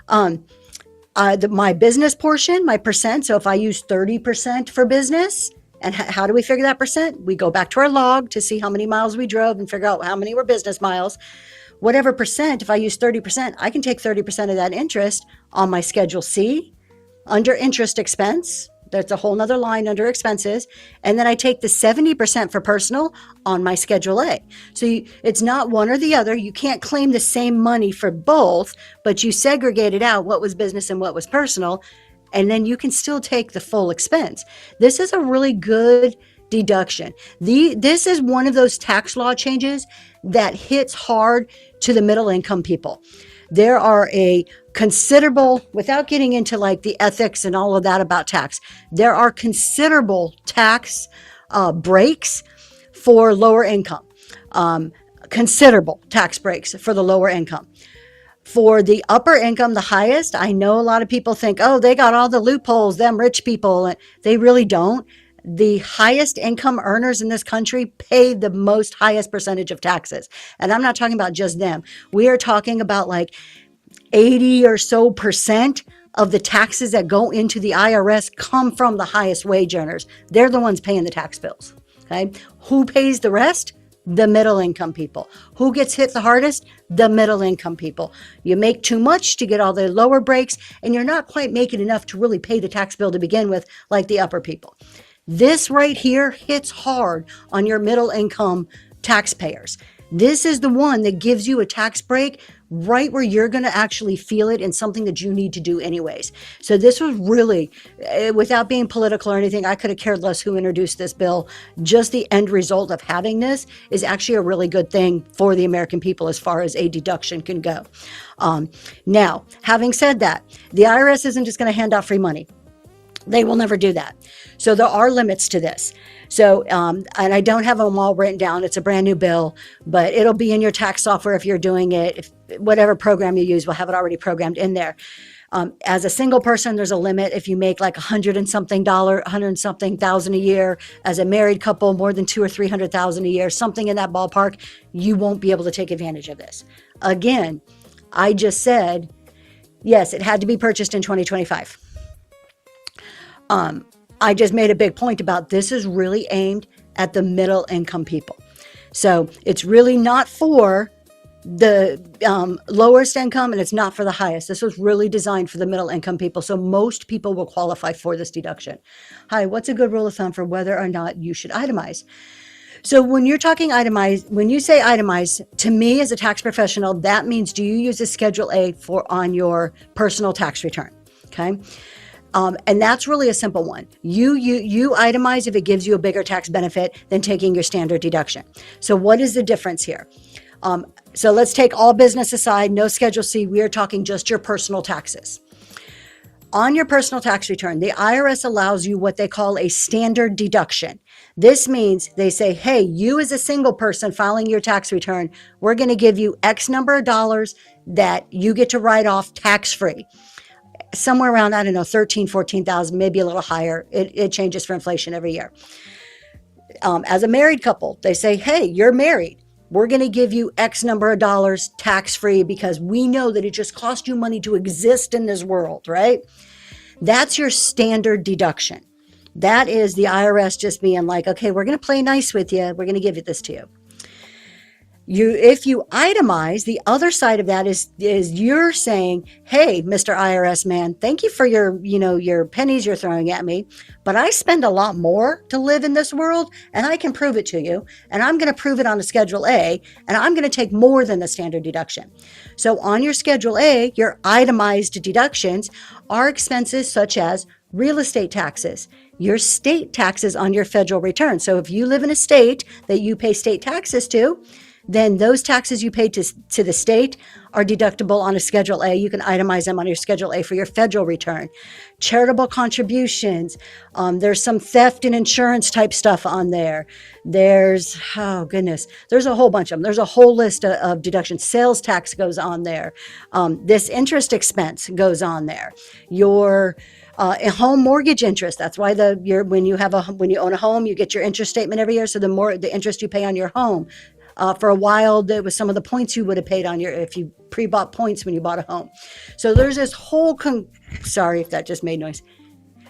My business portion, my percent. So if I use 30% for business, and how do we figure that percent? We go back to our log to see how many miles we drove and figure out how many were business miles. Whatever percent, if I use 30%, I can take 30% of that interest on my Schedule C under interest expense. That's a whole nother line under expenses. And then I take the 70% for personal on my Schedule A. So it's not one or the other. You can't claim the same money for both, but you segregated out what was business and what was personal. And then you can still take the full expense. This is a really good deduction. This is one of those tax law changes that hits hard to the middle income people. There are a considerable, without getting into like the ethics and all of that about tax, there are considerable tax breaks for lower income, considerable tax breaks for the lower income. For the upper income, the highest, I know a lot of people think, oh, they got all the loopholes, them rich people. They really don't. The highest income earners in this country pay the most highest percentage of taxes. And I'm not talking about just them. We are talking about like 80 or so percent of the taxes that go into the IRS come from the highest wage earners. They're the ones paying the tax bills. Okay. Who pays the rest? The middle income people. Who gets hit the hardest? The middle income people. You make too much to get all the lower breaks, and you're not quite making enough to really pay the tax bill to begin with, like the upper people. This right here hits hard on your middle income taxpayers. This is the one that gives you a tax break right where you're going to actually feel it, and something that you need to do anyways. So this was really, without being political or anything, I could have cared less who introduced this bill. Just the end result of having this is actually a really good thing for the American people as far as a deduction can go. Now, having said that, the IRS isn't just going to hand out free money. They will never do that. So there are limits to this. So, and I don't have them all written down. It's a brand new bill, but it'll be in your tax software if you're doing it. Whatever program you use will have it already programmed in there. As a single person, there's a limit. If you make like $100 and something thousand a year, as a married couple, more than $200,000 or $300,000 a year, something in that ballpark, you won't be able to take advantage of this. Again, I just said, yes, it had to be purchased in 2025. I just made a big point about this is really aimed at the middle income people. So it's really not for the lowest income, and it's not for the highest. This was really designed for the middle income people. So most people will qualify for this deduction. Hi, what's a good rule of thumb for whether or not you should itemize? So when you're talking itemize, when you say itemize, to me as a tax professional, that means do you use a Schedule A on your personal tax return? Okay. And that's really a simple one. You itemize if it gives you a bigger tax benefit than taking your standard deduction. So what is the difference here? So let's take all business aside, no Schedule C. We are talking just your personal taxes. On your personal tax return, the IRS allows you what they call a standard deduction. This means they say, hey, you as a single person filing your tax return, we're going to give you X number of dollars that you get to write off tax-free. Somewhere around, I don't know, 13, 14,000, maybe a little higher. It changes for inflation every year. As a married couple, they say, hey, you're married. We're going to give you X number of dollars tax-free because we know that it just cost you money to exist in this world, right? That's your standard deduction. That is the IRS just being like, okay, we're going to play nice with you. We're going to give this to you. If you itemize, the other side of that is you're saying, hey, Mr. IRS man, thank you for your pennies you're throwing at me, but I spend a lot more to live in this world, and I can prove it to you, and I'm going to prove it on a Schedule A, and I'm going to take more than the standard deduction. So on your Schedule A, your itemized deductions are expenses such as real estate taxes, your state taxes on your federal return. So if you live in a state that you pay state taxes to, then those taxes you pay to the state are deductible on a Schedule A. You can itemize them on your Schedule A for your federal return. Charitable contributions. There's some theft and insurance type stuff on there. There's, oh goodness, there's a whole bunch of them. There's a whole list of deductions. Sales tax goes on there. This interest expense goes on there. Your a home mortgage interest. That's why when you own a home, you get your interest statement every year. So the more the interest you pay on your home. For a while, there was some of the points you would have paid on if you pre-bought points when you bought a home. So there's this whole, sorry if that just made noise.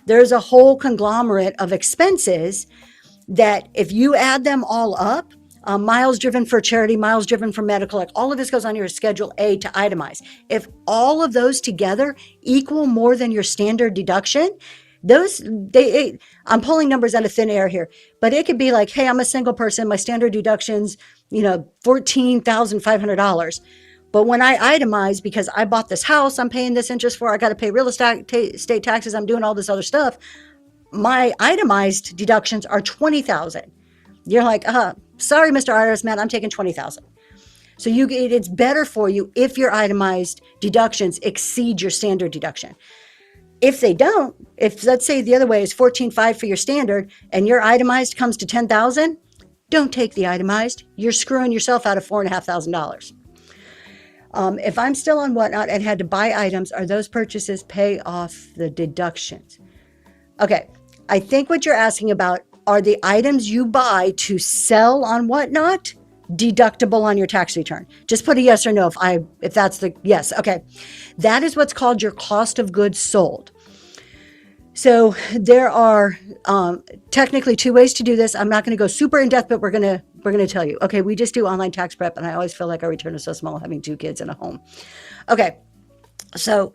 There's a whole conglomerate of expenses that if you add them all up, miles driven for charity, miles driven for medical, like all of this goes on your Schedule A to itemize. If all of those together equal more than your standard deduction, I'm pulling numbers out of thin air here, but it could be like, hey, I'm a single person, my standard deductions, $14,500. But when I itemize, because I bought this house, I'm paying this interest for, I got to pay real estate taxes, I'm doing all this other stuff, my itemized deductions are $20,000. You're like, sorry, Mr. IRS man, I'm taking $20,000. So it's better for you if your itemized deductions exceed your standard deduction. If they don't, if let's say the other way is 14.5 for your standard and your itemized comes to 10,000, don't take the itemized. You're screwing yourself out of $4,500. If I'm still on Whatnot and had to buy items, are those purchases pay off the deductions? Okay, I think what you're asking about are the items you buy to sell on Whatnot deductible on your tax return. Just put a yes or no if that's the yes. Okay. That is what's called your cost of goods sold. So there are technically two ways to do this. I'm not going to go super in depth, but we're going to tell you. Okay, we just do online tax prep, and I always feel like our return is so small having 2 kids in a home. Okay. So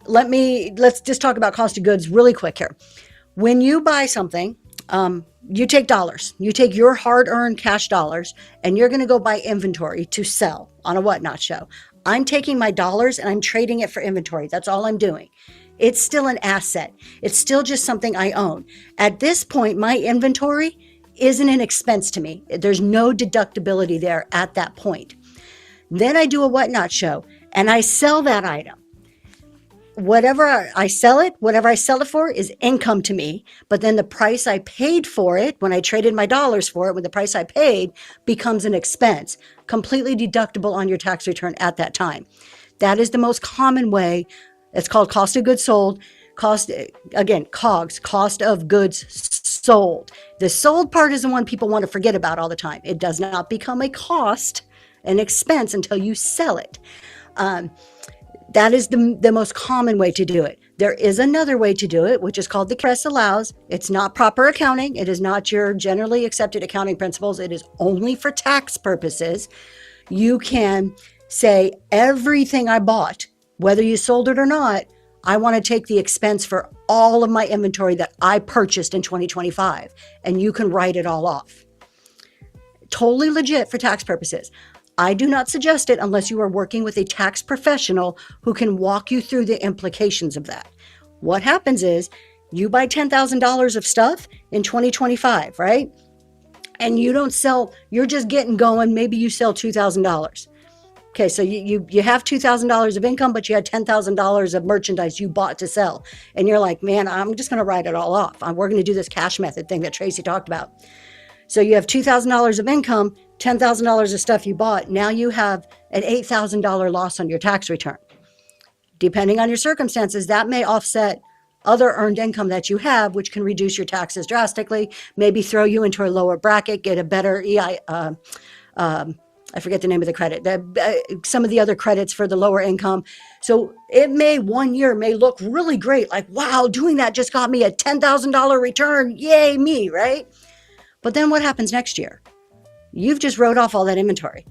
let's just talk about cost of goods really quick here. When you buy something, you take dollars, you take your hard-earned cash dollars, and you're going to go buy inventory to sell on a Whatnot show. I'm taking my dollars and I'm trading it for inventory. That's all I'm doing. It's still an asset. It's still just something I own. At this point, my inventory isn't an expense to me. There's no deductibility there at that point. Then I do a Whatnot show and I sell that item. Whatever I sell it for is income to me, but then the price I paid for it, when I traded my dollars for it, when the price I paid becomes an expense, completely deductible on your tax return at that time. That is the most common way. It's called cost of goods sold. COGS, cost of goods sold. The sold part is the one people want to forget about all the time. It does not become a cost, an expense until you sell it. That is the most common way to do it. There is another way to do it, which is called the IRS allows. It's not proper accounting. It is not your generally accepted accounting principles. It is only for tax purposes. You can say everything I bought, whether you sold it or not, I want to take the expense for all of my inventory that I purchased in 2025, and you can write it all off. Totally legit for tax purposes. I do not suggest it unless you are working with a tax professional who can walk you through the implications of that. What happens is you buy $10,000 of stuff in 2025, right? And you don't sell, you're just getting going. Maybe you sell $2,000. Okay, so you have $2,000 of income, but you had $10,000 of merchandise you bought to sell. And you're like, man, I'm just going to write it all off. We're going to do this cash method thing that Tracy talked about. So you have $2,000 of income, $10,000 of stuff you bought. Now you have an $8,000 loss on your tax return. Depending on your circumstances, that may offset other earned income that you have, which can reduce your taxes drastically, maybe throw you into a lower bracket, get a better I forget the name of the credit, some of the other credits for the lower income. So it may, 1 year may look really great. Like, wow, doing that just got me a $10,000 return. Yay, me, right? But then what happens next year? You've just wrote off all that inventory.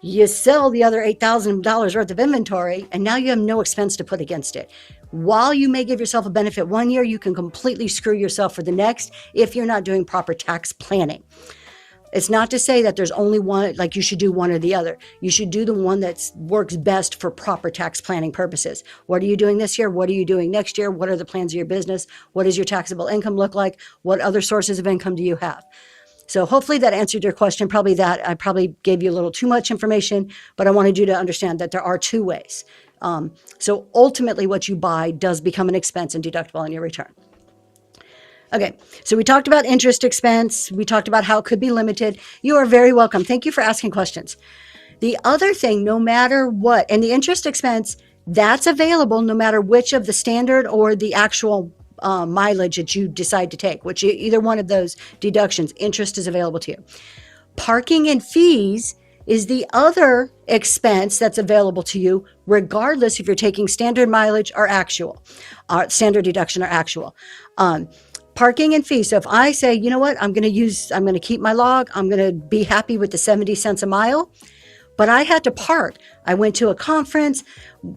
You sell the other $8,000 worth of inventory, and now you have no expense to put against it. While you may give yourself a benefit one year, you can completely screw yourself for the next if you're not doing proper tax planning. It's not to say that there's only one, like you should do one or the other. You should do the one that works best for proper tax planning purposes. What are you doing this year? What are you doing next year? What are the plans of your business? What does your taxable income look like? What other sources of income do you have? So hopefully that answered your question. I probably gave you a little too much information, but I wanted you to understand that there are two ways. So ultimately what you buy does become an expense and deductible on your return. Okay, so we talked about interest expense. We talked about how it could be limited. You are very welcome. Thank you for asking questions. The other thing, no matter what, and the interest expense, that's available no matter which of the standard or the actual mileage that you decide to take, which either one of those deductions, interest is available to you. Parking and fees is the other expense that's available to you, regardless if you're taking standard mileage or actual, standard deduction or actual. Parking and fees. So if I say, you know what, I'm going to keep my log. I'm going to be happy with the 70 cents a mile, but I had to park. I went to a conference,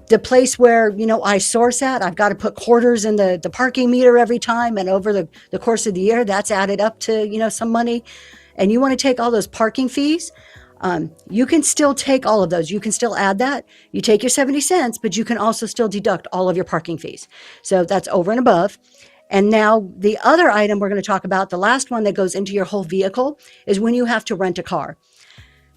the place where, I source at, I've got to put quarters in the parking meter every time. And over the course of the year, that's added up to, some money. And you want to take all those parking fees. You can still take all of those. You can still add that. You take your 70 cents, but you can also still deduct all of your parking fees. So that's over and above. And now the other item we're going to talk about, the last one that goes into your whole vehicle, is when you have to rent a car.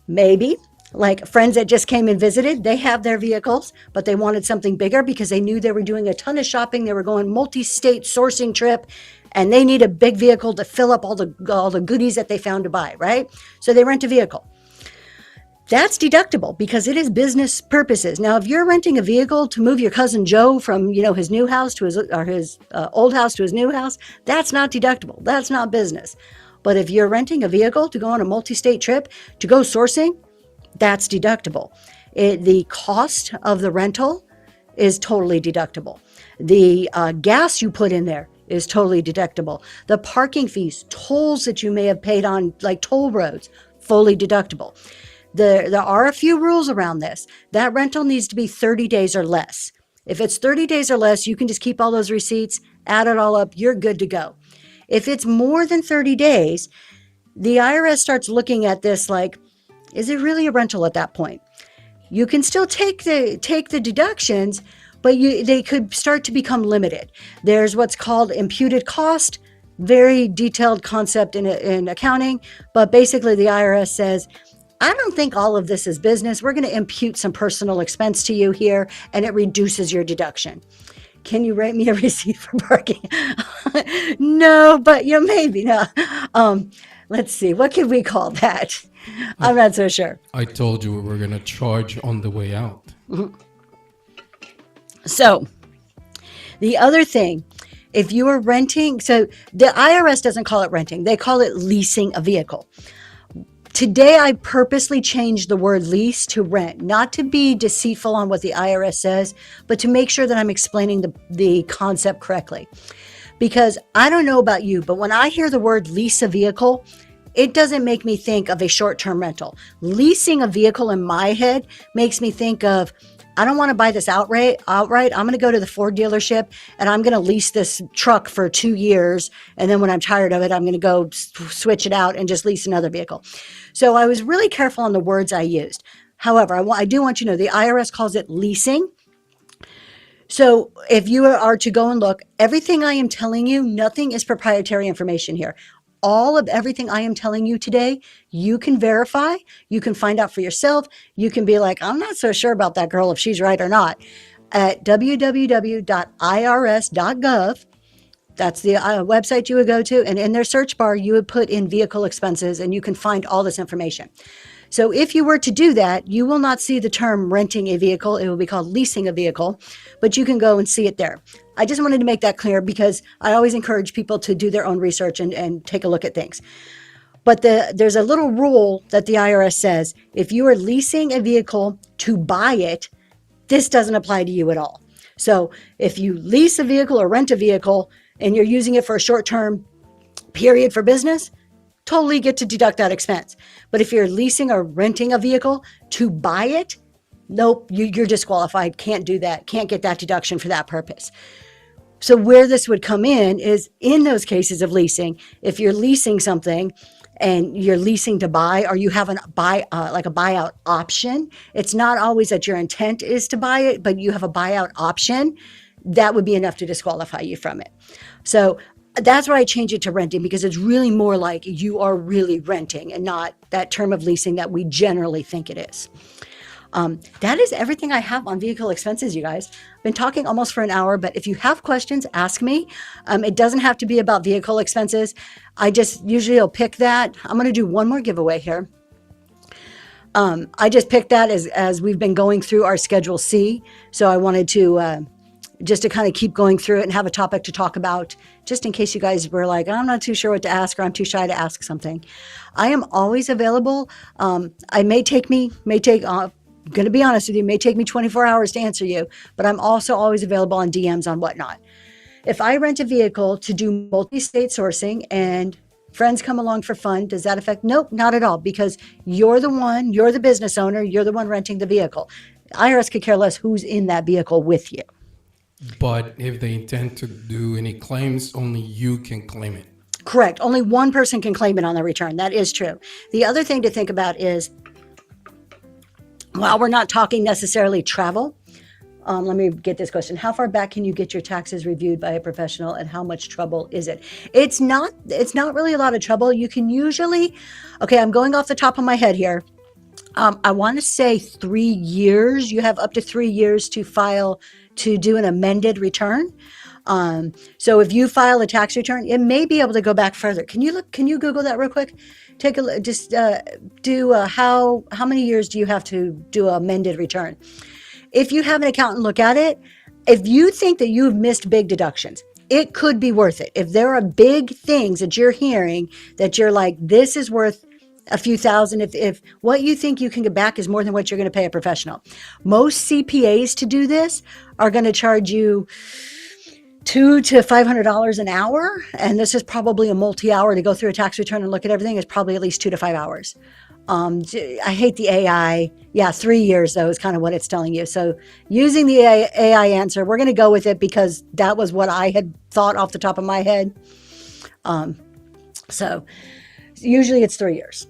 Maybe like friends that just came and visited, they have their vehicles, but they wanted something bigger because they knew they were doing a ton of shopping. They were going multi-state sourcing trip, and they need a big vehicle to fill up all the goodies that they found to buy, right? So they rent a vehicle. That's deductible because it is business purposes. Now, if you're renting a vehicle to move your cousin Joe from, his new house to his old house to his new house, that's not deductible. That's not business. But if you're renting a vehicle to go on a multi-state trip, to go sourcing, that's deductible. The cost of the rental is totally deductible. The gas you put in there is totally deductible. The parking fees, tolls that you may have paid on like toll roads, fully deductible. There are a few rules around this. That rental needs to be 30 days or less. If it's 30 days or less, you can just keep all those receipts, add it all up, you're good to go. If it's more than 30 days, the IRS starts looking at this like, is it really a rental at that point? You can still take the deductions, but they could start to become limited. There's what's called imputed cost, very detailed concept in accounting, but basically the IRS says, I don't think all of this is business. We're going to impute some personal expense to you here, and it reduces your deduction. Can you write me a receipt for parking? No, but maybe. No. Let's see. What can we call that? I'm not so sure. I told you we were going to charge on the way out. Mm-hmm. So the other thing, if you are renting, so the IRS doesn't call it renting. They call it leasing a vehicle. Today, I purposely changed the word lease to rent, not to be deceitful on what the IRS says, but to make sure that I'm explaining the concept correctly. Because I don't know about you, but when I hear the word lease a vehicle, it doesn't make me think of a short-term rental. Leasing a vehicle in my head makes me think of, I don't want to buy this outright. I'm going to go to the Ford dealership and I'm going to lease this truck for 2 years. And then when I'm tired of it, I'm going to go switch it out and just lease another vehicle. So I was really careful on the words I used. However, I do want you to know the IRS calls it leasing. So if you are to go and look, everything I am telling you, nothing is proprietary information here. All of everything I am telling you today, you can verify, you can find out for yourself. You can be like, I'm not so sure about that girl if she's right or not. At www.irs.gov, that's the website you would go to. And in their search bar, you would put in vehicle expenses and you can find all this information. So if you were to do that, you will not see the term renting a vehicle. It will be called leasing a vehicle, but you can go and see it there. I just wanted to make that clear because I always encourage people to do their own research and take a look at things. But there's a little rule that the IRS says, if you are leasing a vehicle to buy it, this doesn't apply to you at all. So if you lease a vehicle or rent a vehicle and you're using it for a short-term period for business, totally get to deduct that expense. But if you're leasing or renting a vehicle to buy it, nope, you're disqualified. Can't do that. Can't get that deduction for that purpose. So where this would come in is in those cases of leasing, if you're leasing something and you're leasing to buy, or you have a buyout option, it's not always that your intent is to buy it, but you have a buyout option, that would be enough to disqualify you from it. So that's why I changed it to renting, because it's really more like you are really renting and not that term of leasing that we generally think it is. That is everything I have on vehicle expenses, you guys. I've been talking almost for an hour, but if you have questions, ask me. It doesn't have to be about vehicle expenses. I just usually will pick that. I'm going to do one more giveaway here. I just picked that as we've been going through our Schedule C. So I wanted to just to kind of keep going through it and have a topic to talk about, just in case you guys were like, I'm not too sure what to ask, or I'm too shy to ask something. I am always available. I'm going to be honest with you, it may take me 24 hours to answer you, but I'm also always available on DMs on whatnot. If I rent a vehicle to do multi-state sourcing and friends come along for fun, does that affect? Nope, not at all, because you're the business owner, you're the one renting the vehicle. IRS could care less who's in that vehicle with you. But if they intend to do any claims, only you can claim it. Correct. Only one person can claim it on the return. That is true. The other thing to think about is, while we're not talking necessarily travel, let me get this question. How far back can you get your taxes reviewed by a professional, and how much trouble is it? It's not really a lot of trouble. You can usually, okay, I'm going off the top of my head here. I want to say 3 years. You have up to 3 years to do an amended return. So if you file a tax return, it may be able to go back further. Can you Google that real quick? Take a look, just do how many years do you have to do an amended return? If you have an accountant look at it, if you think that you've missed big deductions, it could be worth it. If there are big things that you're hearing that you're like, this is worth a few thousand, if what you think you can get back is more than what you're going to pay a professional. Most CPAs to do this are going to charge you $200 to $500 an hour, and this is probably a multi-hour to go through a tax return and look at everything. Is probably at least 2 to 5 hours. I hate the AI. Yeah, 3 years though is kind of what it's telling you. So using the AI answer, we're going to go with it because that was what I had thought off the top of my head. So usually it's 3 years.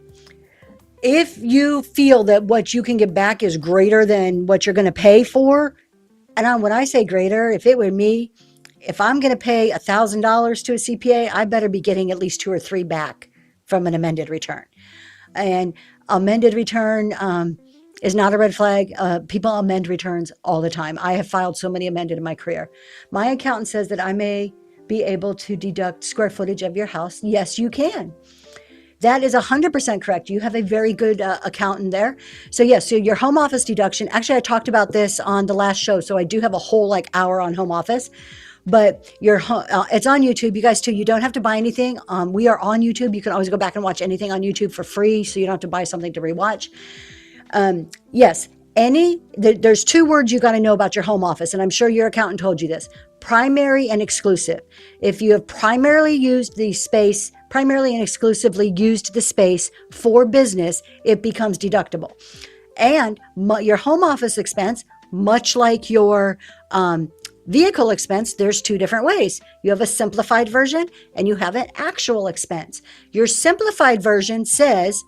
If you feel that what you can get back is greater than what you're going to pay for, and when I say greater, if it were me, if I'm going to pay $1,000 to a CPA, I better be getting at least 2 or 3 back from an amended return. And amended return is not a red flag. People amend returns all the time. I have filed so many amended in my career. My accountant says that I may be able to deduct square footage of your house. Yes, you can. That is 100% correct. You have a very good accountant there. So yes, so your home office deduction, actually I talked about this on the last show. So I do have a whole hour on home office. But it's on YouTube. You guys too, you don't have to buy anything. We are on YouTube. You can always go back and watch anything on YouTube for free, so you don't have to buy something to rewatch. Yes, there's 2 words you got to know about your home office, and I'm sure your accountant told you this: primary and exclusive. If you have primarily and exclusively used the space for business, it becomes deductible. And your home office expense, much like your vehicle expense, there's 2 different ways. You have a simplified version and you have an actual expense. Your simplified version says,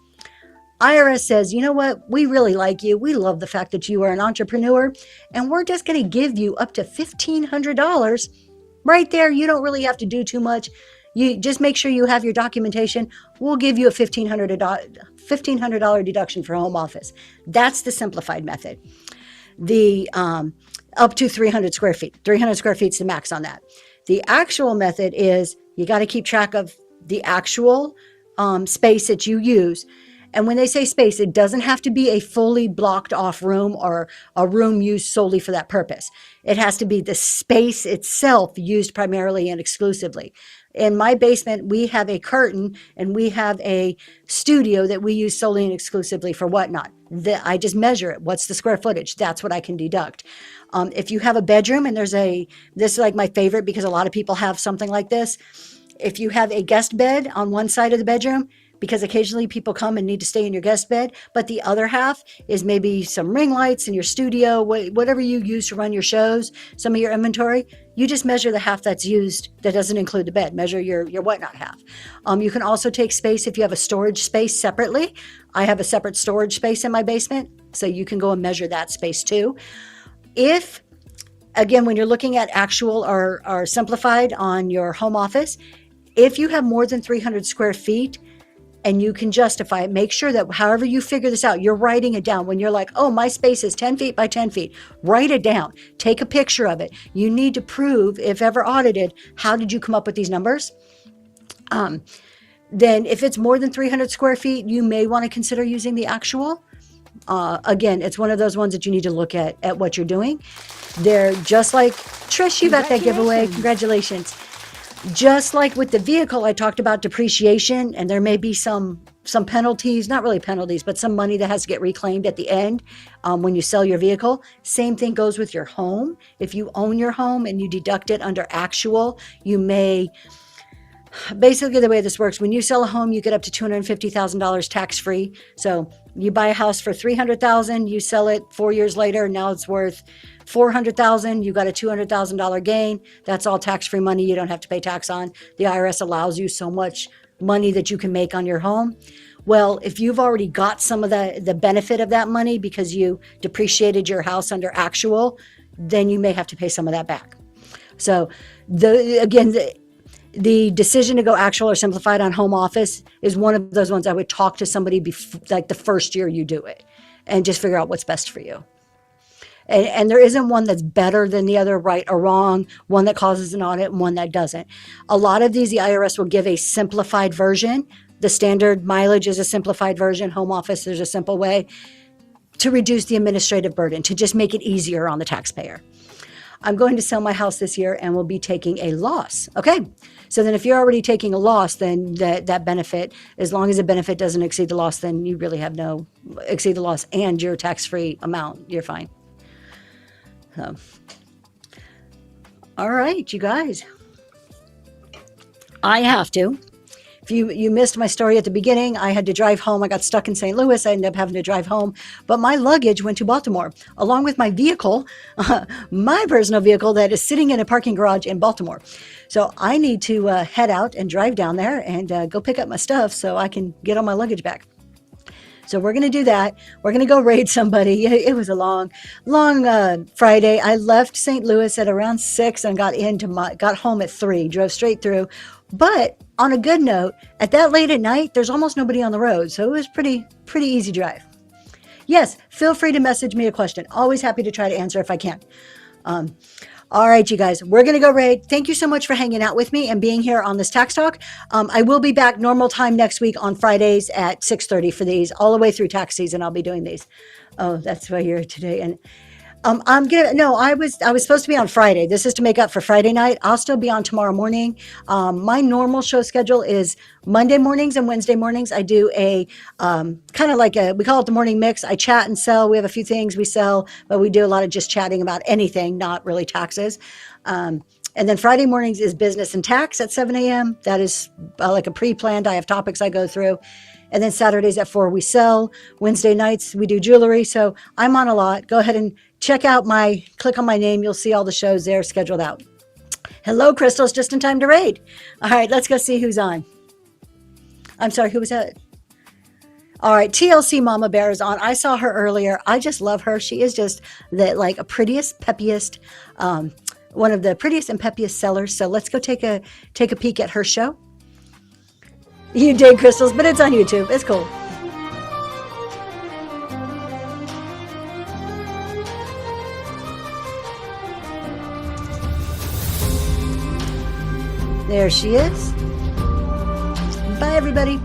IRS says, you know what? We really like you. We love the fact that you are an entrepreneur, and we're just going to give you up to $1,500 right there. You don't really have to do too much. You just make sure you have your documentation. We'll give you a $1,500 deduction for home office. That's the simplified method. The up to 300 square feet. 300 square feet is the max on that. The actual method is you got to keep track of the actual space that you use. And when they say space, it doesn't have to be a fully blocked off room or a room used solely for that purpose. It has to be the space itself used primarily and exclusively. In my basement, we have a curtain and we have a studio that we use solely and exclusively for whatnot. I just measure it. What's the square footage? That's what I can deduct. If you have a bedroom, and this is like my favorite because a lot of people have something like this. If you have a guest bed on one side of the bedroom, because occasionally people come and need to stay in your guest bed. But the other half is maybe some ring lights in your studio, whatever you use to run your shows, some of your inventory. You just measure the half that's used that doesn't include the bed. Measure your whatnot half. You can also take space if you have a storage space separately. I have a separate storage space in my basement, so you can go and measure that space too. If, again, when you're looking at actual or simplified on your home office, if you have more than 300 square feet and you can justify it, make sure that however you figure this out, you're writing it down. When you're like, oh, my space is 10 feet by 10 feet, write it down. Take a picture of it. You need to prove, if ever audited, how did you come up with these numbers? Then if it's more than 300 square feet, you may want to consider using the actual. Again, it's one of those ones that you need to look at what you're doing. They're just like, Trish, you got that giveaway. Congratulations. Just like with the vehicle, I talked about depreciation, and there may be some penalties, not really penalties, but some money that has to get reclaimed at the end when you sell your vehicle. Same thing goes with your home. If you own your home and you deduct it under actual, you may... Basically, the way this works, when you sell a home, you get up to $250,000 tax-free. So you buy a house for $300,000, you sell it 4 years later, now it's worth $400,000. You got a $200,000 gain. That's all tax-free money you don't have to pay tax on. The IRS allows you so much money that you can make on your home. Well, if you've already got some of the benefit of that money because you depreciated your house under actual, then you may have to pay some of that back. So the decision to go actual or simplified on home office is one of those ones I would talk to somebody like the first year you do it and just figure out what's best for you. And there isn't one that's better than the other, right or wrong, one that causes an audit and one that doesn't. A lot of these, the IRS will give a simplified version. The standard mileage is a simplified version. Home office, there's a simple way to reduce the administrative burden, to just make it easier on the taxpayer. I'm going to sell my house this year and will be taking a loss. Okay. So then if you're already taking a loss, then that benefit, as long as the benefit doesn't exceed the loss, then you really have exceed the loss and your tax-free amount, you're fine. So, all right, you guys. I have to. If you missed my story at the beginning, I had to drive home. I got stuck in St. Louis. I ended up having to drive home. But my luggage went to Baltimore, along with my vehicle, my personal vehicle that is sitting in a parking garage in Baltimore. So I need to head out and drive down there and go pick up my stuff so I can get all my luggage back. So we're going to do that. We're going to go raid somebody. It was a long Friday. I left St. Louis at around 6 and got home at 3, drove straight through. But on a good note, at that late at night, there's almost nobody on the road. So it was pretty easy drive. Yes, feel free to message me a question. Always happy to try to answer if I can. All right, you guys, we're going to go raid. Thank you so much for hanging out with me and being here on this Tax Talk. I will be back normal time next week on Fridays at 6:30 for these, all the way through tax season. I'll be doing these. Oh, that's why you're today. And I was supposed to be on Friday. This is to make up for Friday night. I'll still be on tomorrow morning. My normal show schedule is Monday mornings and Wednesday mornings. I do a kind of like we call it the morning mix. I chat and sell. We have a few things we sell, but we do a lot of just chatting about anything, not really taxes. And then Friday mornings is business and tax at 7 a.m. That is like a pre-planned. I have topics I go through. And then Saturdays at 4 we sell. Wednesday nights we do jewelry. So I'm on a lot. Go ahead and check out click on my name. You'll see all the shows there scheduled out. Hello, Crystal's just in time to raid. All right, let's go see who's on. I'm sorry, who was that? All right, TLC Mama Bear is on. I saw her earlier. I just love her. She is just a prettiest, peppiest, one of the prettiest and peppiest sellers. So let's go take a peek at her show. You dig, Crystals, but it's on YouTube. It's cool. There she is. Bye, everybody.